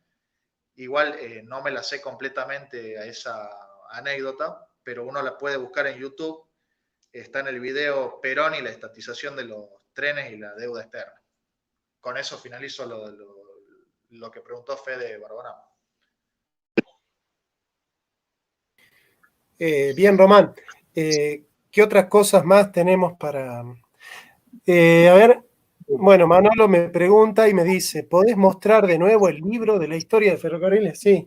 A: Igual no me la sé completamente a esa anécdota, pero uno la puede buscar en YouTube. Está en el video Perón y la estatización de los trenes y la deuda externa. Con eso finalizo lo que preguntó Fede Barbonam.
B: Bien, Román. ¿Qué otras cosas más tenemos para...? A ver, bueno, Manolo me pregunta y me dice, ¿podés mostrar de nuevo el libro de la historia de ferrocarriles? Sí.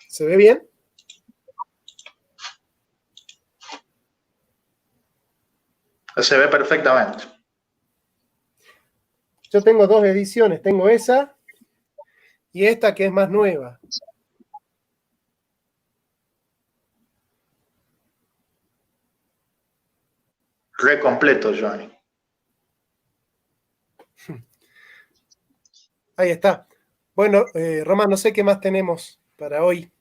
B: ¿Se ve bien?
A: Se ve perfectamente.
B: Yo tengo 2 ediciones, tengo esa y esta que es más nueva.
A: Re completo, Johnny.
B: Ahí está. Bueno, Román, no sé qué más tenemos para hoy.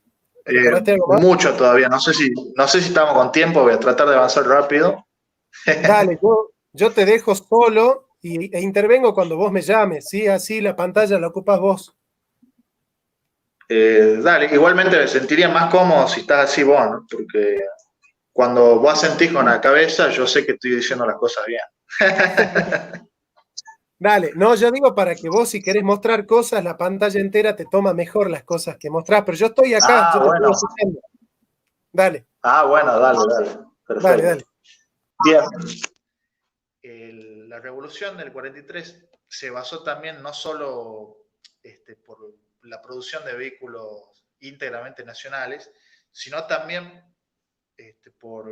A: Mucho todavía. No sé si estamos con tiempo. Voy a tratar de avanzar rápido.
B: Dale, yo te dejo solo e intervengo cuando vos me llames, ¿sí? Así la pantalla la ocupás vos.
A: Dale, igualmente me sentiría más cómodo si estás así vos, ¿no? Porque cuando vos sentís con la cabeza, yo sé que estoy diciendo las cosas bien.
B: Dale, no, yo digo para que vos si querés mostrar cosas, la pantalla entera te toma mejor las cosas que mostrás, pero yo estoy acá, yo te
A: bueno.
B: estoy escuchando. Dale.
A: Bueno, dale. Perfecto.
B: Dale.
A: Bien. La revolución del 43 se basó también no solo por la producción de vehículos íntegramente nacionales, sino también por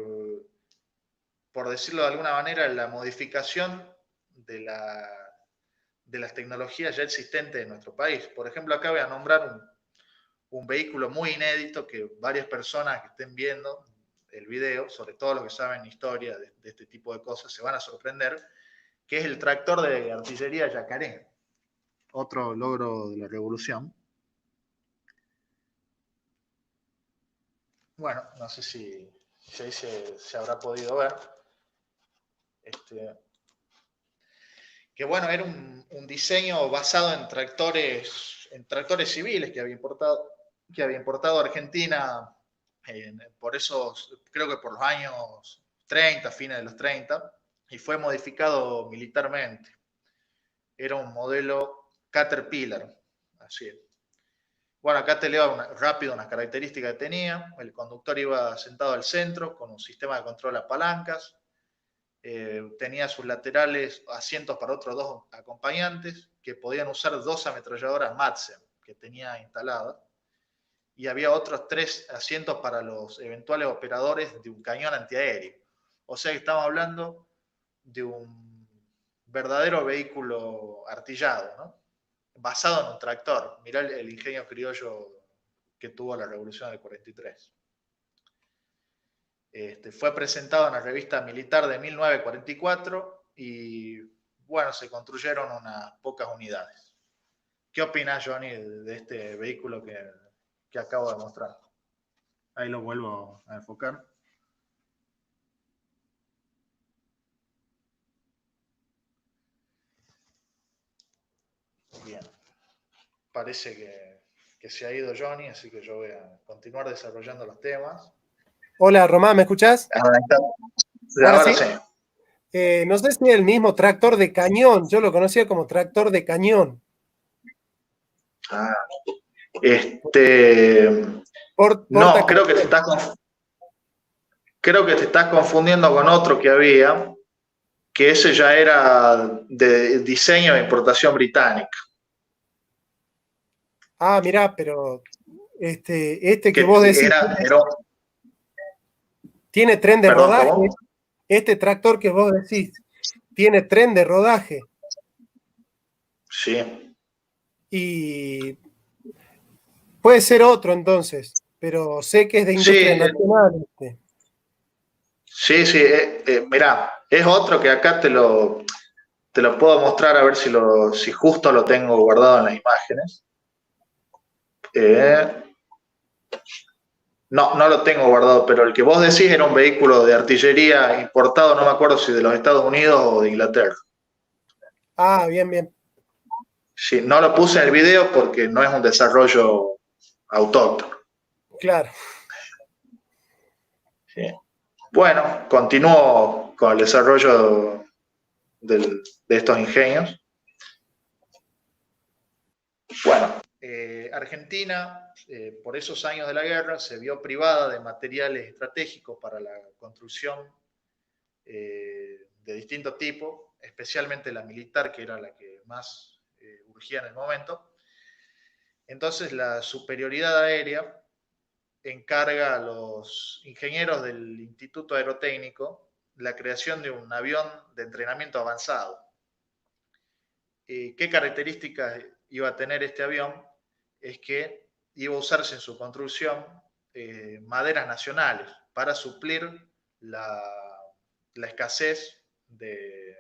A: decirlo de alguna manera, la modificación de las tecnologías ya existentes en nuestro país. Por ejemplo, acá voy a nombrar un vehículo muy inédito que varias personas que estén viendo el video, sobre todo los que saben historia de este tipo de cosas, se van a sorprender, que es el tractor de artillería Yacaré, otro logro de la revolución. Bueno, no sé si ahí se habrá podido ver. Que bueno, era un diseño basado en tractores civiles que había importado Argentina por esos, creo que por los años 30, fines de los 30, y fue modificado militarmente. Era un modelo Caterpillar, así es. Bueno, acá te leo rápido unas características que tenía. El conductor iba sentado al centro con un sistema de control a palancas. Tenía sus laterales asientos para otros dos acompañantes que podían usar 2 ametralladoras Madsen que tenía instaladas. Y había otros 3 asientos para los eventuales operadores de un cañón antiaéreo. O sea que estamos hablando de un verdadero vehículo artillado, ¿no? Basado en un tractor. Mirá el ingenio criollo que tuvo la revolución del 43. Fue presentado en la revista militar de 1944 y, bueno, se construyeron unas pocas unidades. ¿Qué opinas, Johnny, de este vehículo que acabo de mostrar? Ahí lo vuelvo a enfocar. Bien. Parece que se ha ido Johnny, así que yo voy a continuar desarrollando los temas.
B: Hola, Román, ¿me escuchás?
A: Ahora sí.
B: No sé si es el mismo tractor de cañón. Yo lo conocía como tractor de cañón.
A: Ah, no, creo que te estás confundiendo con otro que había, que ese ya era de diseño e importación británica.
B: Ah, mirá, pero que vos decís tiene tren de
A: Perdón,
B: rodaje.
A: ¿cómo?
B: Este tractor que vos decís tiene tren de rodaje.
A: Sí.
B: Y puede ser otro entonces, pero sé que es de industria nacional.
A: Sí, mirá, es otro que acá te lo puedo mostrar a ver si justo lo tengo guardado en las imágenes. No, no lo tengo guardado, pero el que vos decís era un vehículo de artillería importado, no me acuerdo si de los Estados Unidos o de Inglaterra.
B: Ah, bien, bien.
A: Sí, no lo puse en el video porque no es un desarrollo autóctono.
B: Claro.
A: Sí. Bueno, continúo con el desarrollo de estos ingenios. Bueno, Argentina, por esos años de la guerra, se vio privada de materiales estratégicos para la construcción de distintos tipos, especialmente la militar, que era la que más urgía en el momento. Entonces, la superioridad aérea encarga a los ingenieros del Instituto Aerotécnico la creación de un avión de entrenamiento avanzado. ¿Qué características iba a tener este avión? Es que iba a usarse en su construcción maderas nacionales para suplir la escasez de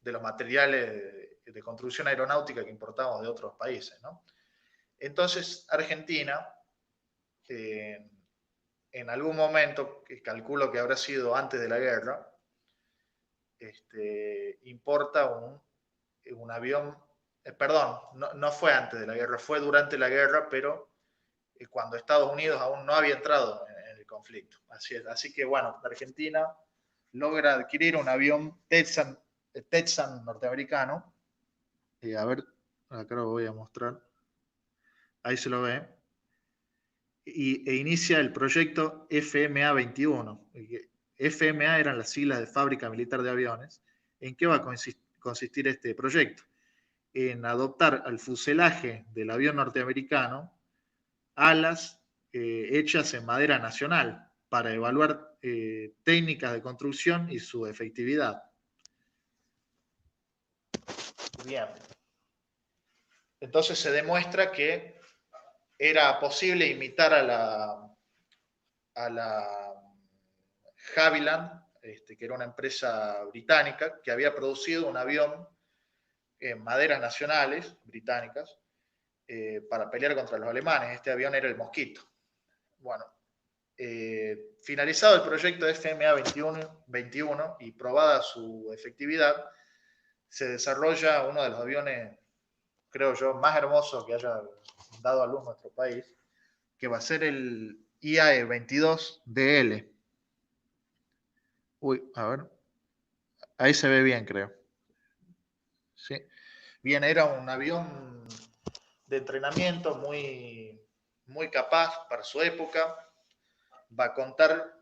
A: los materiales de construcción aeronáutica que importamos de otros países, ¿no? Entonces, Argentina, en algún momento, que calculo que habrá sido antes de la guerra, importa un avión, perdón, no fue antes de la guerra, fue durante la guerra, pero cuando Estados Unidos aún no había entrado en el conflicto. Así es. Así que, bueno, Argentina logra adquirir un avión Texan norteamericano. A ver, acá lo voy a mostrar. Ahí se lo ve. E inicia el proyecto FMA-21. FMA eran las siglas de Fábrica Militar de Aviones. ¿En qué va a consistir este proyecto? En adoptar al fuselaje del avión norteamericano alas hechas en madera nacional para evaluar técnicas de construcción y su efectividad. Bien. Entonces se demuestra que era posible imitar a la Havilland, que era una empresa británica que había producido un avión en maderas nacionales británicas para pelear contra los alemanes. Este avión era el Mosquito. Bueno, finalizado el proyecto de FMA 21 y probada su efectividad, se desarrolla uno de los aviones, creo yo, más hermosos que haya dado a luz nuestro país, que va a ser el IAE 22DL. Uy, a ver. Ahí se ve bien, creo. Sí. Bien, era un avión de entrenamiento muy, muy capaz para su época. Va a contar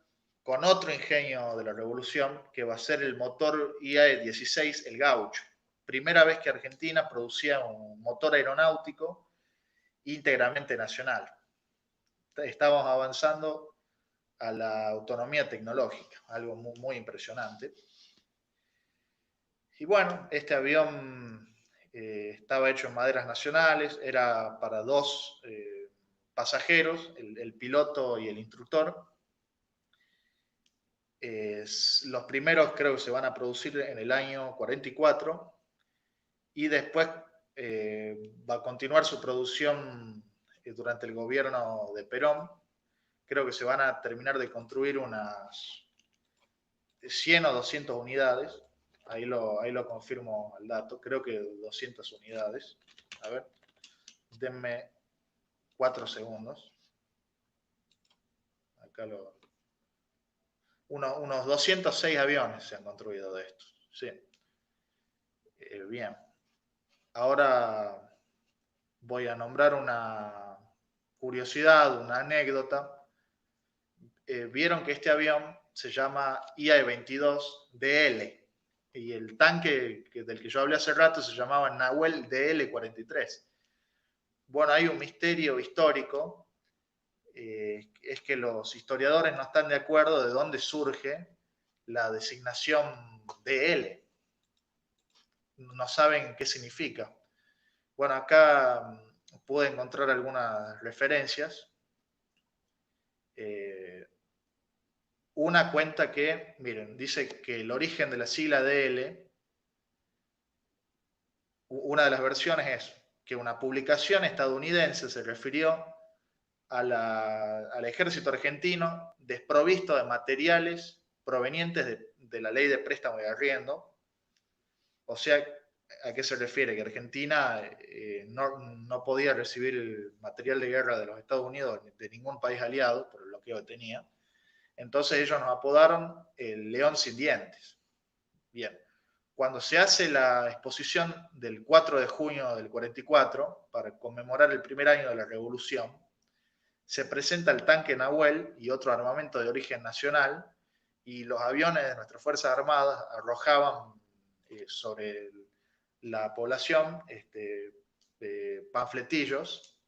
A: con otro ingenio de la revolución, que va a ser el motor IAE-16, el Gaucho. Primera vez que Argentina producía un motor aeronáutico íntegramente nacional. Estamos avanzando a la autonomía tecnológica, algo muy, muy impresionante. Y bueno, este avión estaba hecho en maderas nacionales, era para 2 pasajeros, el piloto y el instructor. Los primeros creo que se van a producir en el año 44 y después va a continuar su producción durante el gobierno de Perón. Creo que se van a terminar de construir unas 100 o 200 unidades. Ahí lo confirmo el dato. Creo que 200 unidades. A ver, denme 4 segundos. Acá unos 206 aviones se han construido de estos. Sí. Bien. Ahora voy a nombrar una curiosidad, una anécdota. Vieron que este avión se llama IAE-22DL y el tanque del que yo hablé hace rato se llamaba Nahuel DL-43. Bueno, hay un misterio histórico, es que los historiadores no están de acuerdo de dónde surge la designación DL. No saben qué significa. Bueno, acá pude encontrar algunas referencias. Una cuenta que, miren, dice que el origen de la sigla DL, una de las versiones es que una publicación estadounidense se refirió al ejército argentino desprovisto de materiales provenientes de la ley de préstamo y arriendo. O sea, ¿a qué se refiere? Que Argentina no podía recibir material de guerra de los Estados Unidos, de ningún país aliado, por el bloqueo que tenía. Entonces ellos nos apodaron el león sin dientes. Bien, cuando se hace la exposición del 4 de junio del 44, para conmemorar el primer año de la revolución, se presenta el tanque Nahuel y otro armamento de origen nacional, y los aviones de nuestras Fuerzas Armadas arrojaban sobre la población panfletillos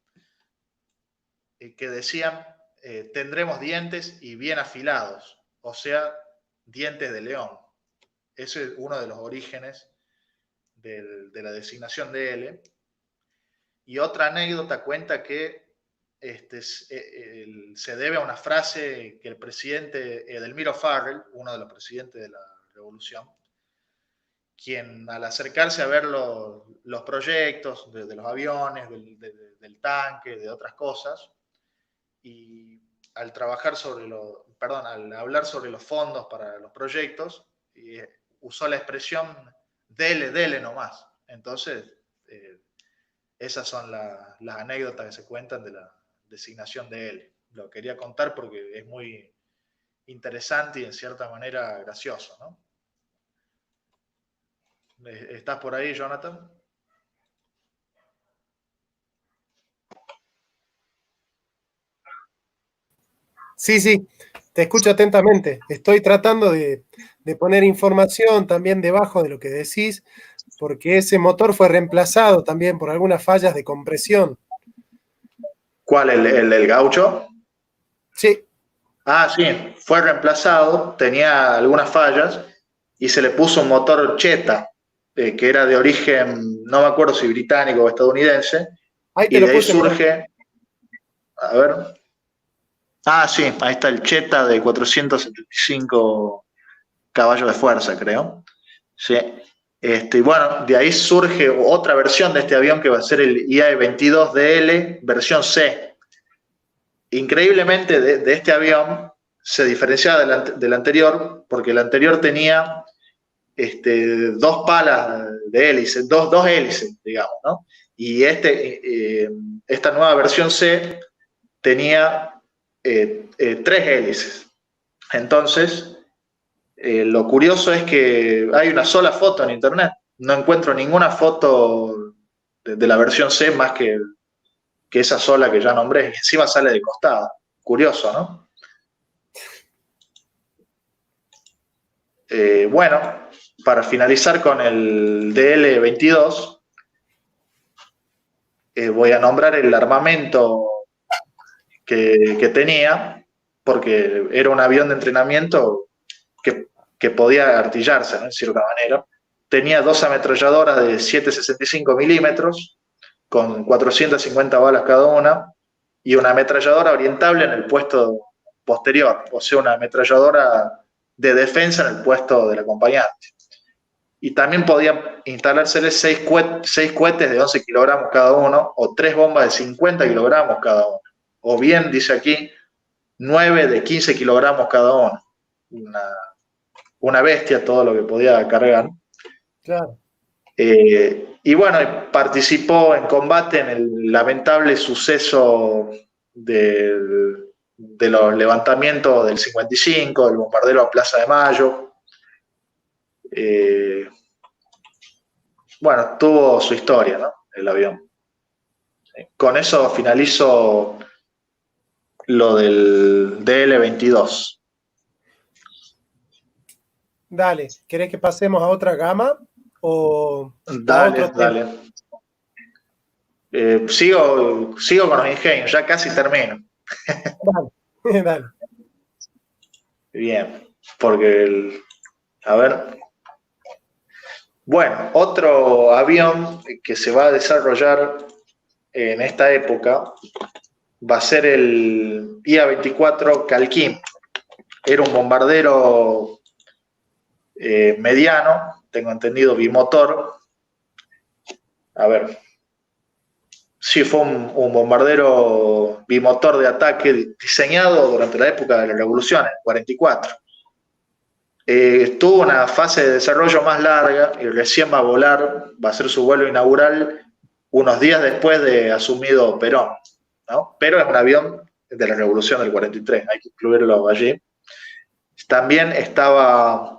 A: que decían tendremos dientes y bien afilados, o sea, dientes de león. Ese es uno de los orígenes de la designación de L. Y otra anécdota cuenta que se debe a una frase que el presidente Edelmiro Farrell, uno de los presidentes de la revolución, quien al acercarse a ver los proyectos de los aviones, del tanque, de otras cosas, y al trabajar al hablar sobre los fondos para los proyectos, usó la expresión dele nomás. Entonces, esas son las anécdotas que se cuentan de la designación de él. Lo quería contar porque es muy interesante y en cierta manera gracioso, ¿no? ¿Estás por ahí, Jonathan?
B: Sí, te escucho atentamente. Estoy tratando de poner información también debajo de lo que decís, porque ese motor fue reemplazado también por algunas fallas de compresión.
A: ¿Cuál? ¿El Gaucho?
B: Sí.
A: Ah, sí, fue reemplazado, tenía algunas fallas y se le puso un motor Cheta, que era de origen, no me acuerdo si británico o estadounidense, y de ahí surge, a ver, ah, sí, ahí está el Cheta de 475 caballos de fuerza, creo, sí. Y bueno, de ahí surge otra versión de este avión que va a ser el IAE-22DL versión C. Increíblemente de este avión se diferenciaba del anterior porque el anterior tenía 2 palas de hélice, dos hélices, digamos, ¿no? Y esta nueva versión C tenía 3 hélices. Entonces, lo curioso es que hay una sola foto en internet. No encuentro ninguna foto de la versión C más que que esa sola que ya nombré, y encima sale de costado. Curioso, ¿no? Bueno, para finalizar con el DL-22, voy a nombrar el armamento que tenía, porque era un avión de entrenamiento que podía artillarse, ¿no? De cierta manera. Tenía 2 ametralladoras de 7,65 milímetros, con 450 balas cada una, y una ametralladora orientable en el puesto posterior, o sea, una ametralladora de defensa en el puesto del acompañante. Y también podían instalársele 6 cohetes de 11 kilogramos cada uno, o 3 bombas de 50 kilogramos cada uno. O bien, dice aquí, 9 de 15 kilogramos cada uno. Una bestia todo lo que podía cargar.
B: Claro.
A: Y bueno, participó en combate en el lamentable suceso de los levantamientos del 55, del bombardeo a Plaza de Mayo. Bueno, tuvo su historia, ¿no? El avión. Con eso finalizo lo del DL-22.
B: Dale, ¿querés que pasemos a otra gama? O
A: dale, a otro dale. Sigo con los ingenios, ya casi termino.
B: Dale, dale.
A: Bien, porque a ver. Bueno, otro avión que se va a desarrollar en esta época va a ser el IA-24 Calquim. Era un bombardero mediano, tengo entendido bimotor. A ver, sí, fue un bombardero bimotor de ataque diseñado durante la época de la Revolución, en el 44. Tuvo una fase de desarrollo más larga y recién va a volar, va a ser su vuelo inaugural unos días después de asumido Perón, ¿no? Pero es un avión de la Revolución del 43, hay que incluirlo allí. También estaba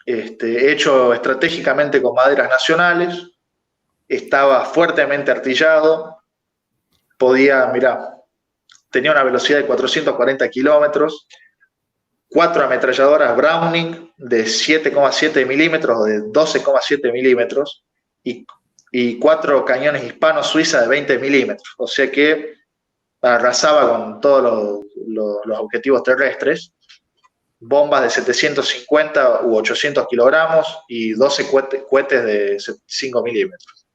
A: hecho estratégicamente con maderas nacionales, estaba fuertemente artillado, tenía una velocidad de 440 kilómetros, 4 ametralladoras Browning de 7,7 milímetros o de 12,7 milímetros y 4 cañones hispano-suiza de 20 milímetros. O sea que arrasaba con todos los objetivos terrestres. Bombas de 750 u 800 kilogramos y 12 cohetes de 5 milímetros.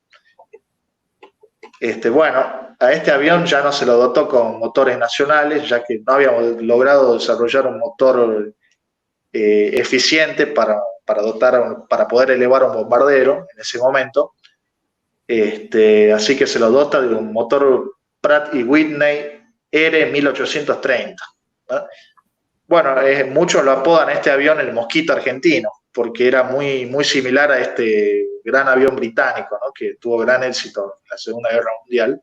A: Bueno, a este avión ya no se lo dotó con motores nacionales, ya que no habíamos logrado desarrollar un motor eficiente para poder elevar un bombardero en ese momento. Así que se lo dota de un motor Pratt & Whitney R1830. ¿no? Bueno, muchos lo apodan a este avión el Mosquito argentino, porque era muy, muy similar a este gran avión británico, ¿no? Que tuvo gran éxito en la Segunda Guerra Mundial.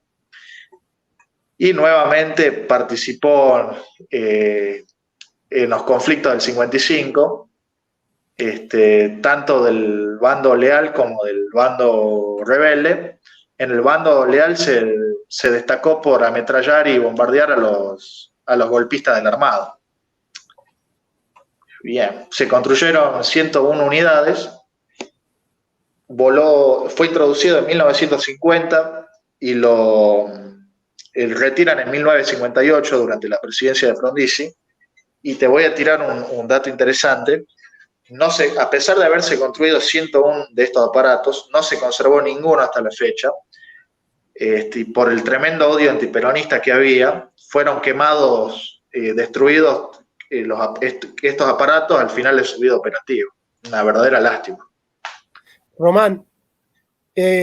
A: Y nuevamente participó en los conflictos del 55, tanto del bando leal como del bando rebelde. En el bando leal se destacó por ametrallar y bombardear a los golpistas del armado. Bien, se construyeron 101 unidades, fue introducido en 1950 y lo retiran en 1958 durante la presidencia de Frondizi. Y te voy a tirar un dato interesante. No se, a pesar de haberse construido 101 de estos aparatos, no se conservó ninguno hasta la fecha. Y por el tremendo odio antiperonista que había, fueron quemados, destruidos estos aparatos al final de su vida operativa. Una verdadera lástima.
B: Román,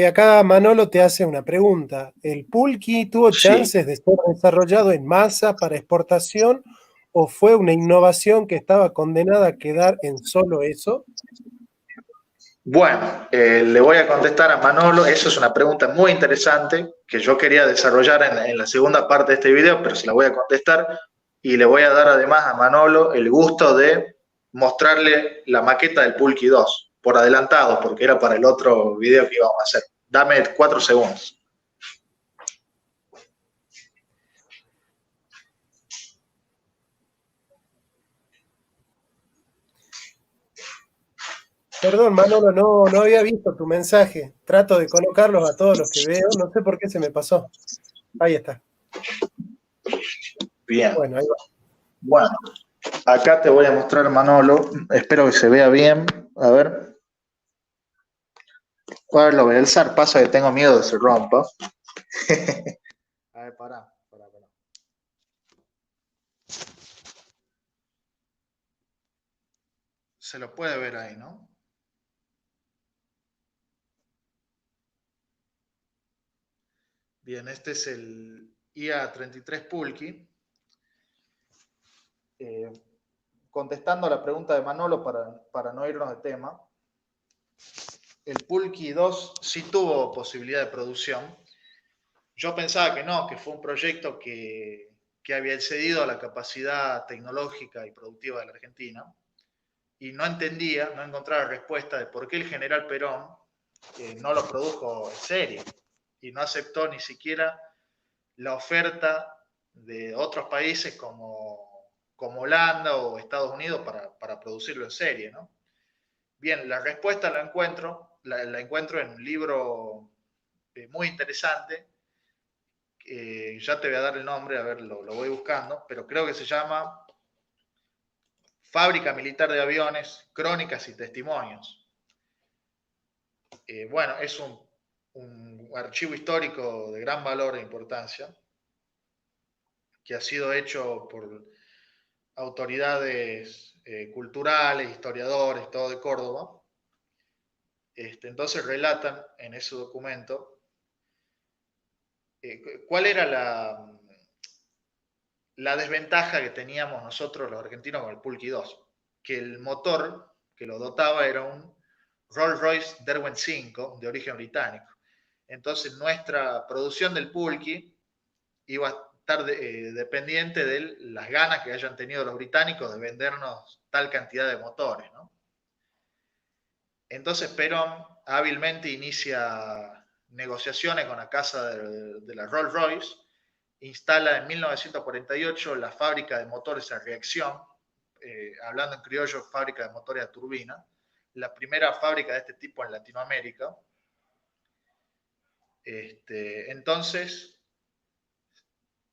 B: acá Manolo te hace una pregunta. ¿El Pulqui tuvo chances de ser desarrollado en masa para exportación o fue una innovación que estaba condenada a quedar en solo eso?
A: Bueno, le voy a contestar a Manolo. Eso es una pregunta muy interesante que yo quería desarrollar en la segunda parte de este video, pero se la voy a contestar y le voy a dar además a Manolo el gusto de mostrarle la maqueta del Pulqui 2 por adelantado, porque era para el otro video que íbamos a hacer. Dame 4 segundos.
B: Perdón, Manolo, no había visto tu mensaje. Trato de colocarlos a todos los que veo. No sé por qué se me pasó. Ahí está.
A: Bien.
B: Bueno, ahí va.
A: Bueno, acá te voy a mostrar, Manolo. Espero que se vea bien. A ver. A ver, lo voy a alzar. Pasa que tengo miedo de que se rompa. A ver, pará. Se lo puede ver ahí, ¿no? Bien, este es el IA-33 Pulqui. Contestando a la pregunta de Manolo para no irnos de tema, el Pulqui 2 sí tuvo posibilidad de producción. Yo pensaba que no, que fue un proyecto que había excedido a la capacidad tecnológica y productiva de la Argentina, y no entendía, no encontraba respuesta de por qué el general Perón no lo produjo en serie y no aceptó ni siquiera la oferta de otros países como Holanda o Estados Unidos para producirlo en serie, ¿no? Bien, la respuesta la encuentro en un libro muy interesante. Ya te voy a dar el nombre, a ver, lo voy buscando, pero creo que se llama Fábrica Militar de Aviones, Crónicas y Testimonios. Bueno, es un archivo histórico de gran valor e importancia que ha sido hecho por autoridades culturales, historiadores, todo de Córdoba. Entonces relatan en ese documento cuál era la desventaja que teníamos nosotros los argentinos con el Pulqui 2, que el motor que lo dotaba era un Rolls-Royce Derwent 5 de origen británico. Entonces nuestra producción del Pulqui iba a estar dependiente de las ganas que hayan tenido los británicos de vendernos tal cantidad de motores, ¿no? Entonces Perón hábilmente inicia negociaciones con la casa de la Rolls-Royce, instala en 1948 la fábrica de motores a reacción, hablando en criollo, fábrica de motores a turbina, la primera fábrica de este tipo en Latinoamérica. Entonces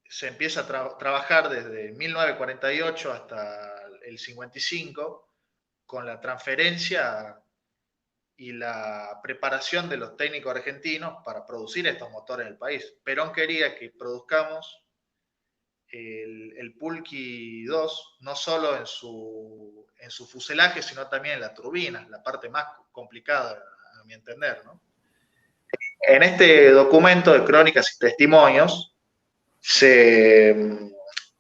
A: se empieza a trabajar desde 1948 hasta el 55 con la transferencia y la preparación de los técnicos argentinos para producir estos motores en el país. Perón quería que produzcamos el Pulqui 2 no solo en su fuselaje, sino también en la turbina, la parte más complicada, a mi entender, ¿no? En este documento de crónicas y testimonios se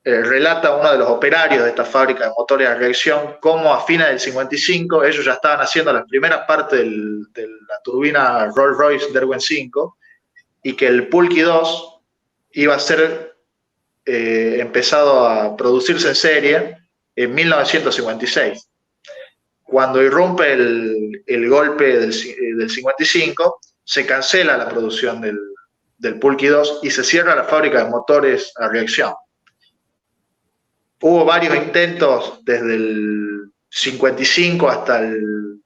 A: relata uno de los operarios de esta fábrica de motores a reacción cómo a fines del 55 ellos ya estaban haciendo las primeras partes de la turbina Rolls-Royce Derwent 5 y que el Pulqui 2 iba a ser empezado a producirse en serie en 1956. Cuando irrumpe el golpe del 55, se cancela la producción del Pulqui 2 y se cierra la fábrica de motores a reacción. Hubo varios intentos desde el 55 hasta el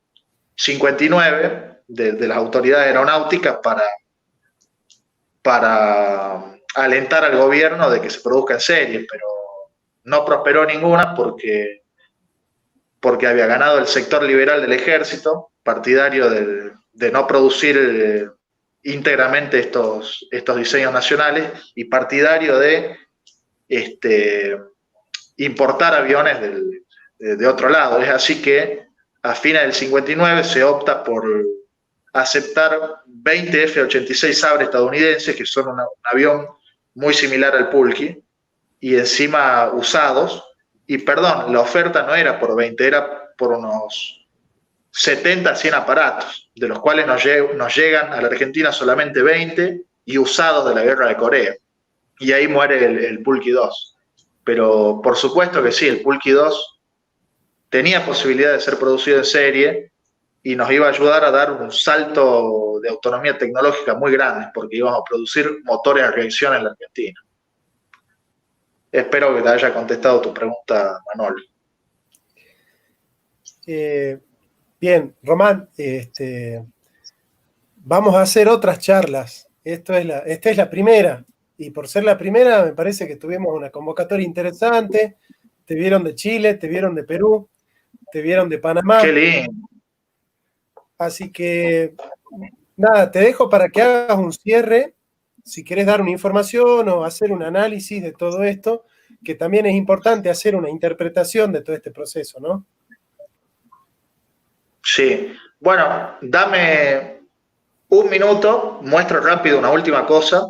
A: 59 de las autoridades aeronáuticas para alentar al gobierno de que se produzca en serie, pero no prosperó ninguna porque había ganado el sector liberal del ejército, partidario de no producir íntegramente estos diseños nacionales y partidario de importar aviones de otro lado. Es así que a fines del 59 se opta por aceptar 20 F-86 Sabre estadounidenses, que son un avión muy similar al Pulqui, y encima usados. Y perdón, la oferta no era por 20, era por unos 70, 100 aparatos, de los cuales nos llegan a la Argentina solamente 20 y usados de la guerra de Corea. Y ahí muere el Pulqui 2. Pero por supuesto que sí, el Pulqui 2 tenía posibilidad de ser producido en serie y nos iba a ayudar a dar un salto de autonomía tecnológica muy grande, porque íbamos a producir motores a reacción en la Argentina. Espero que te haya contestado tu pregunta, Manolo.
B: Bien, Román, vamos a hacer otras charlas. Esta es la primera. Y por ser la primera, me parece que tuvimos una convocatoria interesante. Te vieron de Chile, te vieron de Perú, te vieron de
A: Qué
B: Panamá.
A: lindo.
B: Así que, nada, te dejo para que hagas un cierre. Si querés dar una información o hacer un análisis de todo esto, que también es importante hacer una interpretación de todo este proceso, ¿no?
A: Sí. Bueno, dame un minuto, muestro rápido una última cosa.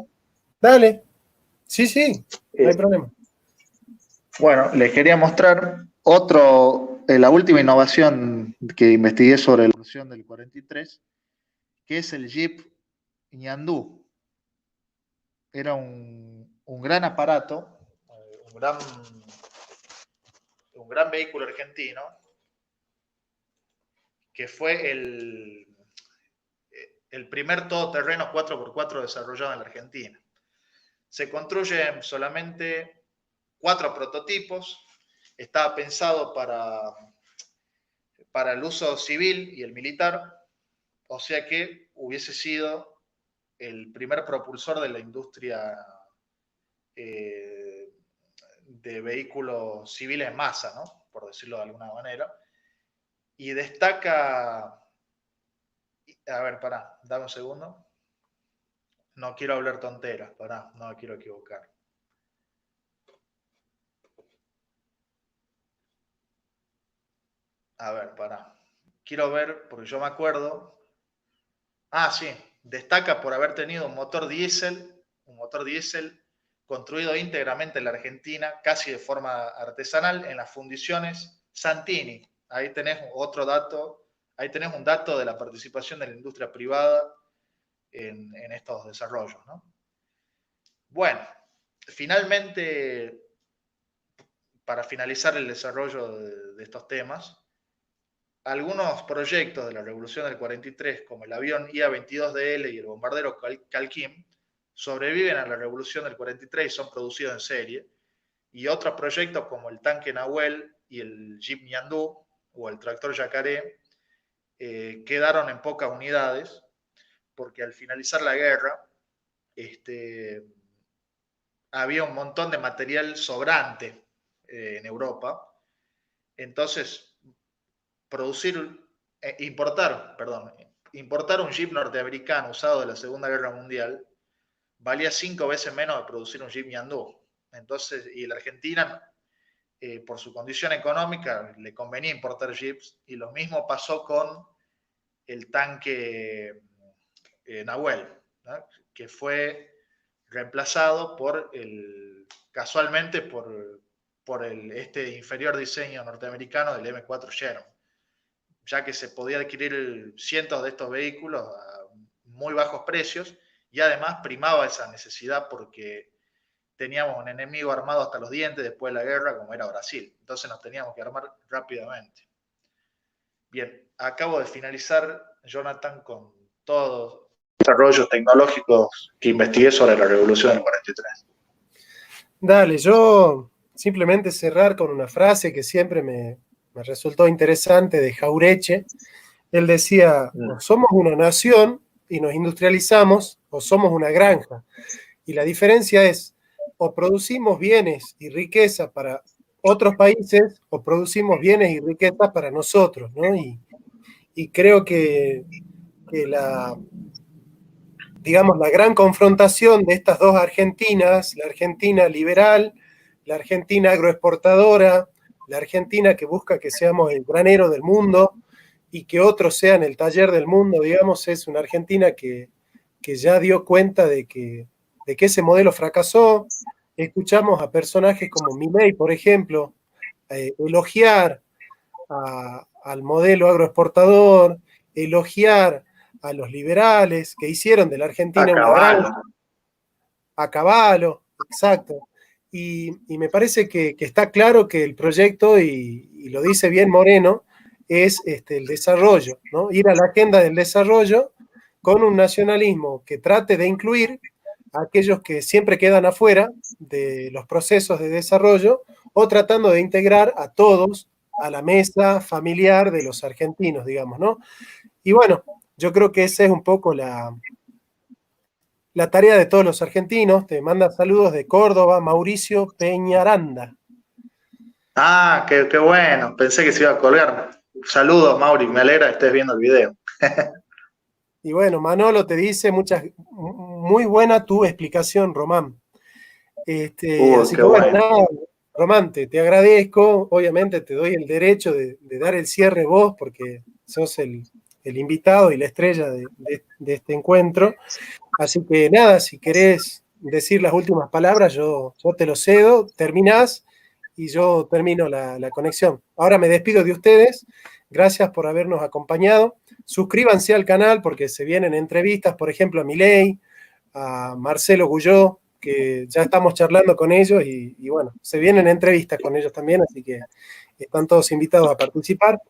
B: Dale. Sí, sí, no
A: Eh,
B: hay problema.
A: bueno, les quería mostrar la última innovación que investigué sobre la evolución del 43, que es el Jeep Ñandú. Era un gran aparato, un gran vehículo argentino, que fue el primer todoterreno 4x4 desarrollado en la Argentina. Se construyen solamente 4 prototipos. Estaba pensado para el uso civil y el militar, o sea que hubiese sido el primer propulsor de la industria eh, de vehículos civiles en masa, ¿no? Por decirlo de alguna manera. Y destaca, a ver, pará, dame un segundo. No quiero hablar tonteras, pará, no me quiero equivocar. A ver, pará. Quiero ver, porque yo me acuerdo. Ah, sí, destaca por haber tenido un motor diésel construido íntegramente en la Argentina, casi de forma artesanal, en las fundiciones Santini. Ahí tenés otro dato, ahí tenés un dato de la participación de la industria privada en estos desarrollos, ¿no? Bueno, finalmente, para finalizar el desarrollo de estos temas, algunos proyectos de la Revolución del 43, como el avión IA-22DL y el bombardero Calquim, sobreviven a la Revolución del 43 y son producidos en serie. Y otros proyectos como el tanque Nahuel y el Jeep Ñandú o el tractor Yacaré quedaron en pocas unidades porque al finalizar la guerra había un montón de material sobrante en Europa. Entonces, importar un Jeep norteamericano usado de la Segunda Guerra Mundial valía 5 veces menos de producir un Jeep Ñandú. Entonces, y la Argentina, por su condición económica, le convenía importar Jeeps, y lo mismo pasó con el tanque Nahuel, ¿no? Que fue reemplazado casualmente por este inferior diseño norteamericano del M4 Sherman, ya que se podía adquirir cientos de estos vehículos a muy bajos precios, y además primaba esa necesidad porque teníamos un enemigo armado hasta los dientes después de la guerra, como era Brasil. Entonces nos teníamos que armar rápidamente. Bien, acabo de finalizar, Jonathan, con todos los desarrollos tecnológicos que investigué sobre la Revolución del 43.
B: Dale, yo simplemente cerrar con una frase que siempre me resultó interesante de Jaureche. Él decía, o somos una nación y nos industrializamos, o somos una granja. Y la diferencia es, o producimos bienes y riqueza para otros países, o producimos bienes y riqueza para nosotros, ¿no? Y creo que digamos, la gran confrontación de estas dos Argentinas, la Argentina liberal, la Argentina agroexportadora, la Argentina que busca que seamos el granero del mundo y que otros sean el taller del mundo, digamos, es una Argentina que ya dio cuenta de que ese modelo fracasó. Escuchamos a personajes como Milei, por ejemplo, elogiar al modelo agroexportador, elogiar a los liberales que hicieron de la Argentina una gran... A caballo, exacto. Y me parece que está claro que el proyecto, y lo dice bien Moreno, es el desarrollo, ¿no? Ir a la agenda del desarrollo con un nacionalismo que trate de incluir a aquellos que siempre quedan afuera de los procesos de desarrollo, o tratando de integrar a todos a la mesa familiar de los argentinos, digamos, ¿no? Y bueno, yo creo que esa es un poco la tarea de todos los argentinos. Te manda saludos de Córdoba, Mauricio Peñaranda.
A: Ah, qué bueno, pensé que se iba a colgar. Saludos, Mauri, me alegra que estés viendo el video.
B: Y bueno, Manolo te dice muy buena tu explicación, Román. Así
A: Qué
B: que bueno,
A: bueno.
B: nada, Román, te agradezco. Obviamente te doy el derecho de dar el cierre vos, porque sos el invitado y la estrella de este encuentro. Así que nada, si querés decir las últimas palabras, yo te lo cedo, terminás y yo termino la conexión. Ahora me despido de ustedes. Gracias por habernos acompañado. Suscríbanse al canal porque se vienen entrevistas, por ejemplo, a Milei, a Marcelo Guyó, que ya estamos charlando con ellos y bueno, se vienen entrevistas con ellos también, así que están todos invitados a participar.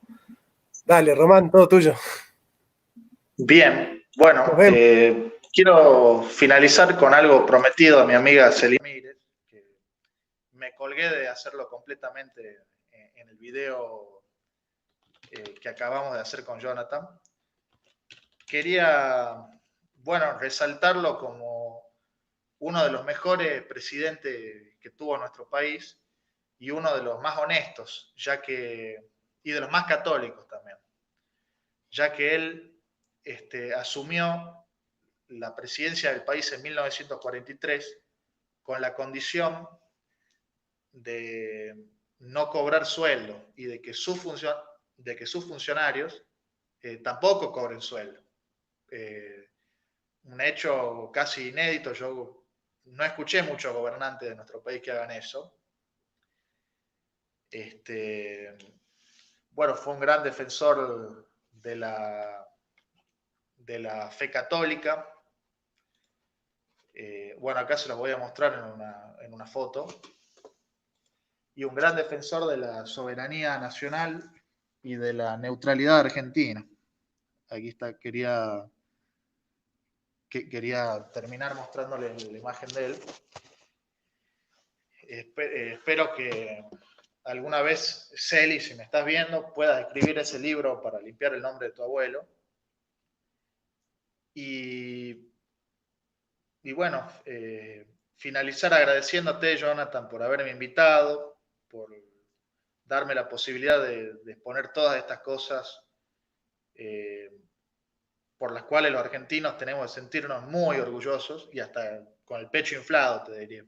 B: Dale, Román, todo tuyo.
A: Bien,
B: Nos
A: bueno,
B: vemos.
A: quiero finalizar con algo prometido a mi amiga Celimírez, que me colgué de hacerlo completamente en el video que acabamos de hacer con Jonathan. Quería, bueno, resaltarlo como uno de los mejores presidentes que tuvo nuestro país y uno de los más honestos, y de los más católicos también, ya que él asumió la presidencia del país en 1943 con la condición de no cobrar sueldo y de que sus funcionarios tampoco cobren sueldo. Un hecho casi inédito, yo no escuché muchos gobernantes de nuestro país que hagan eso. Bueno, fue un gran defensor de la fe católica. Bueno, acá se los voy a mostrar en una foto. Y un gran defensor de la soberanía nacional y de la neutralidad argentina. Aquí está, quería terminar mostrándoles la imagen de él. Espero que alguna vez, Celi, si me estás viendo, puedas escribir ese libro para limpiar el nombre de tu abuelo. Y bueno, finalizar agradeciéndote, Jonathan, por haberme invitado, por darme la posibilidad de exponer todas estas cosas eh, por las cuales los argentinos tenemos que sentirnos muy orgullosos y hasta con el pecho inflado, te diría.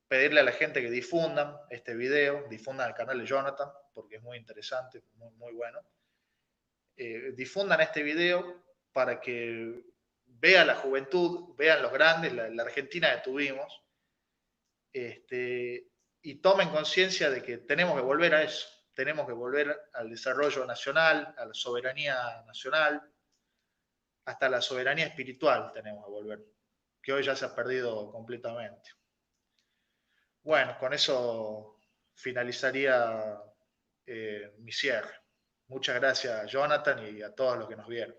A: Pedirle a la gente que difundan este video, difundan el canal de Jonathan, porque es muy interesante, muy bueno. Difundan este video para que vea la juventud, vean los grandes, la Argentina que tuvimos, y tomen conciencia de que tenemos que volver a eso, tenemos que volver al desarrollo nacional, a la soberanía nacional, hasta la soberanía espiritual tenemos que volver, que hoy ya se ha perdido completamente. Bueno, con eso finalizaría mi cierre. Muchas gracias, Jonathan, y a todos los que nos vieron.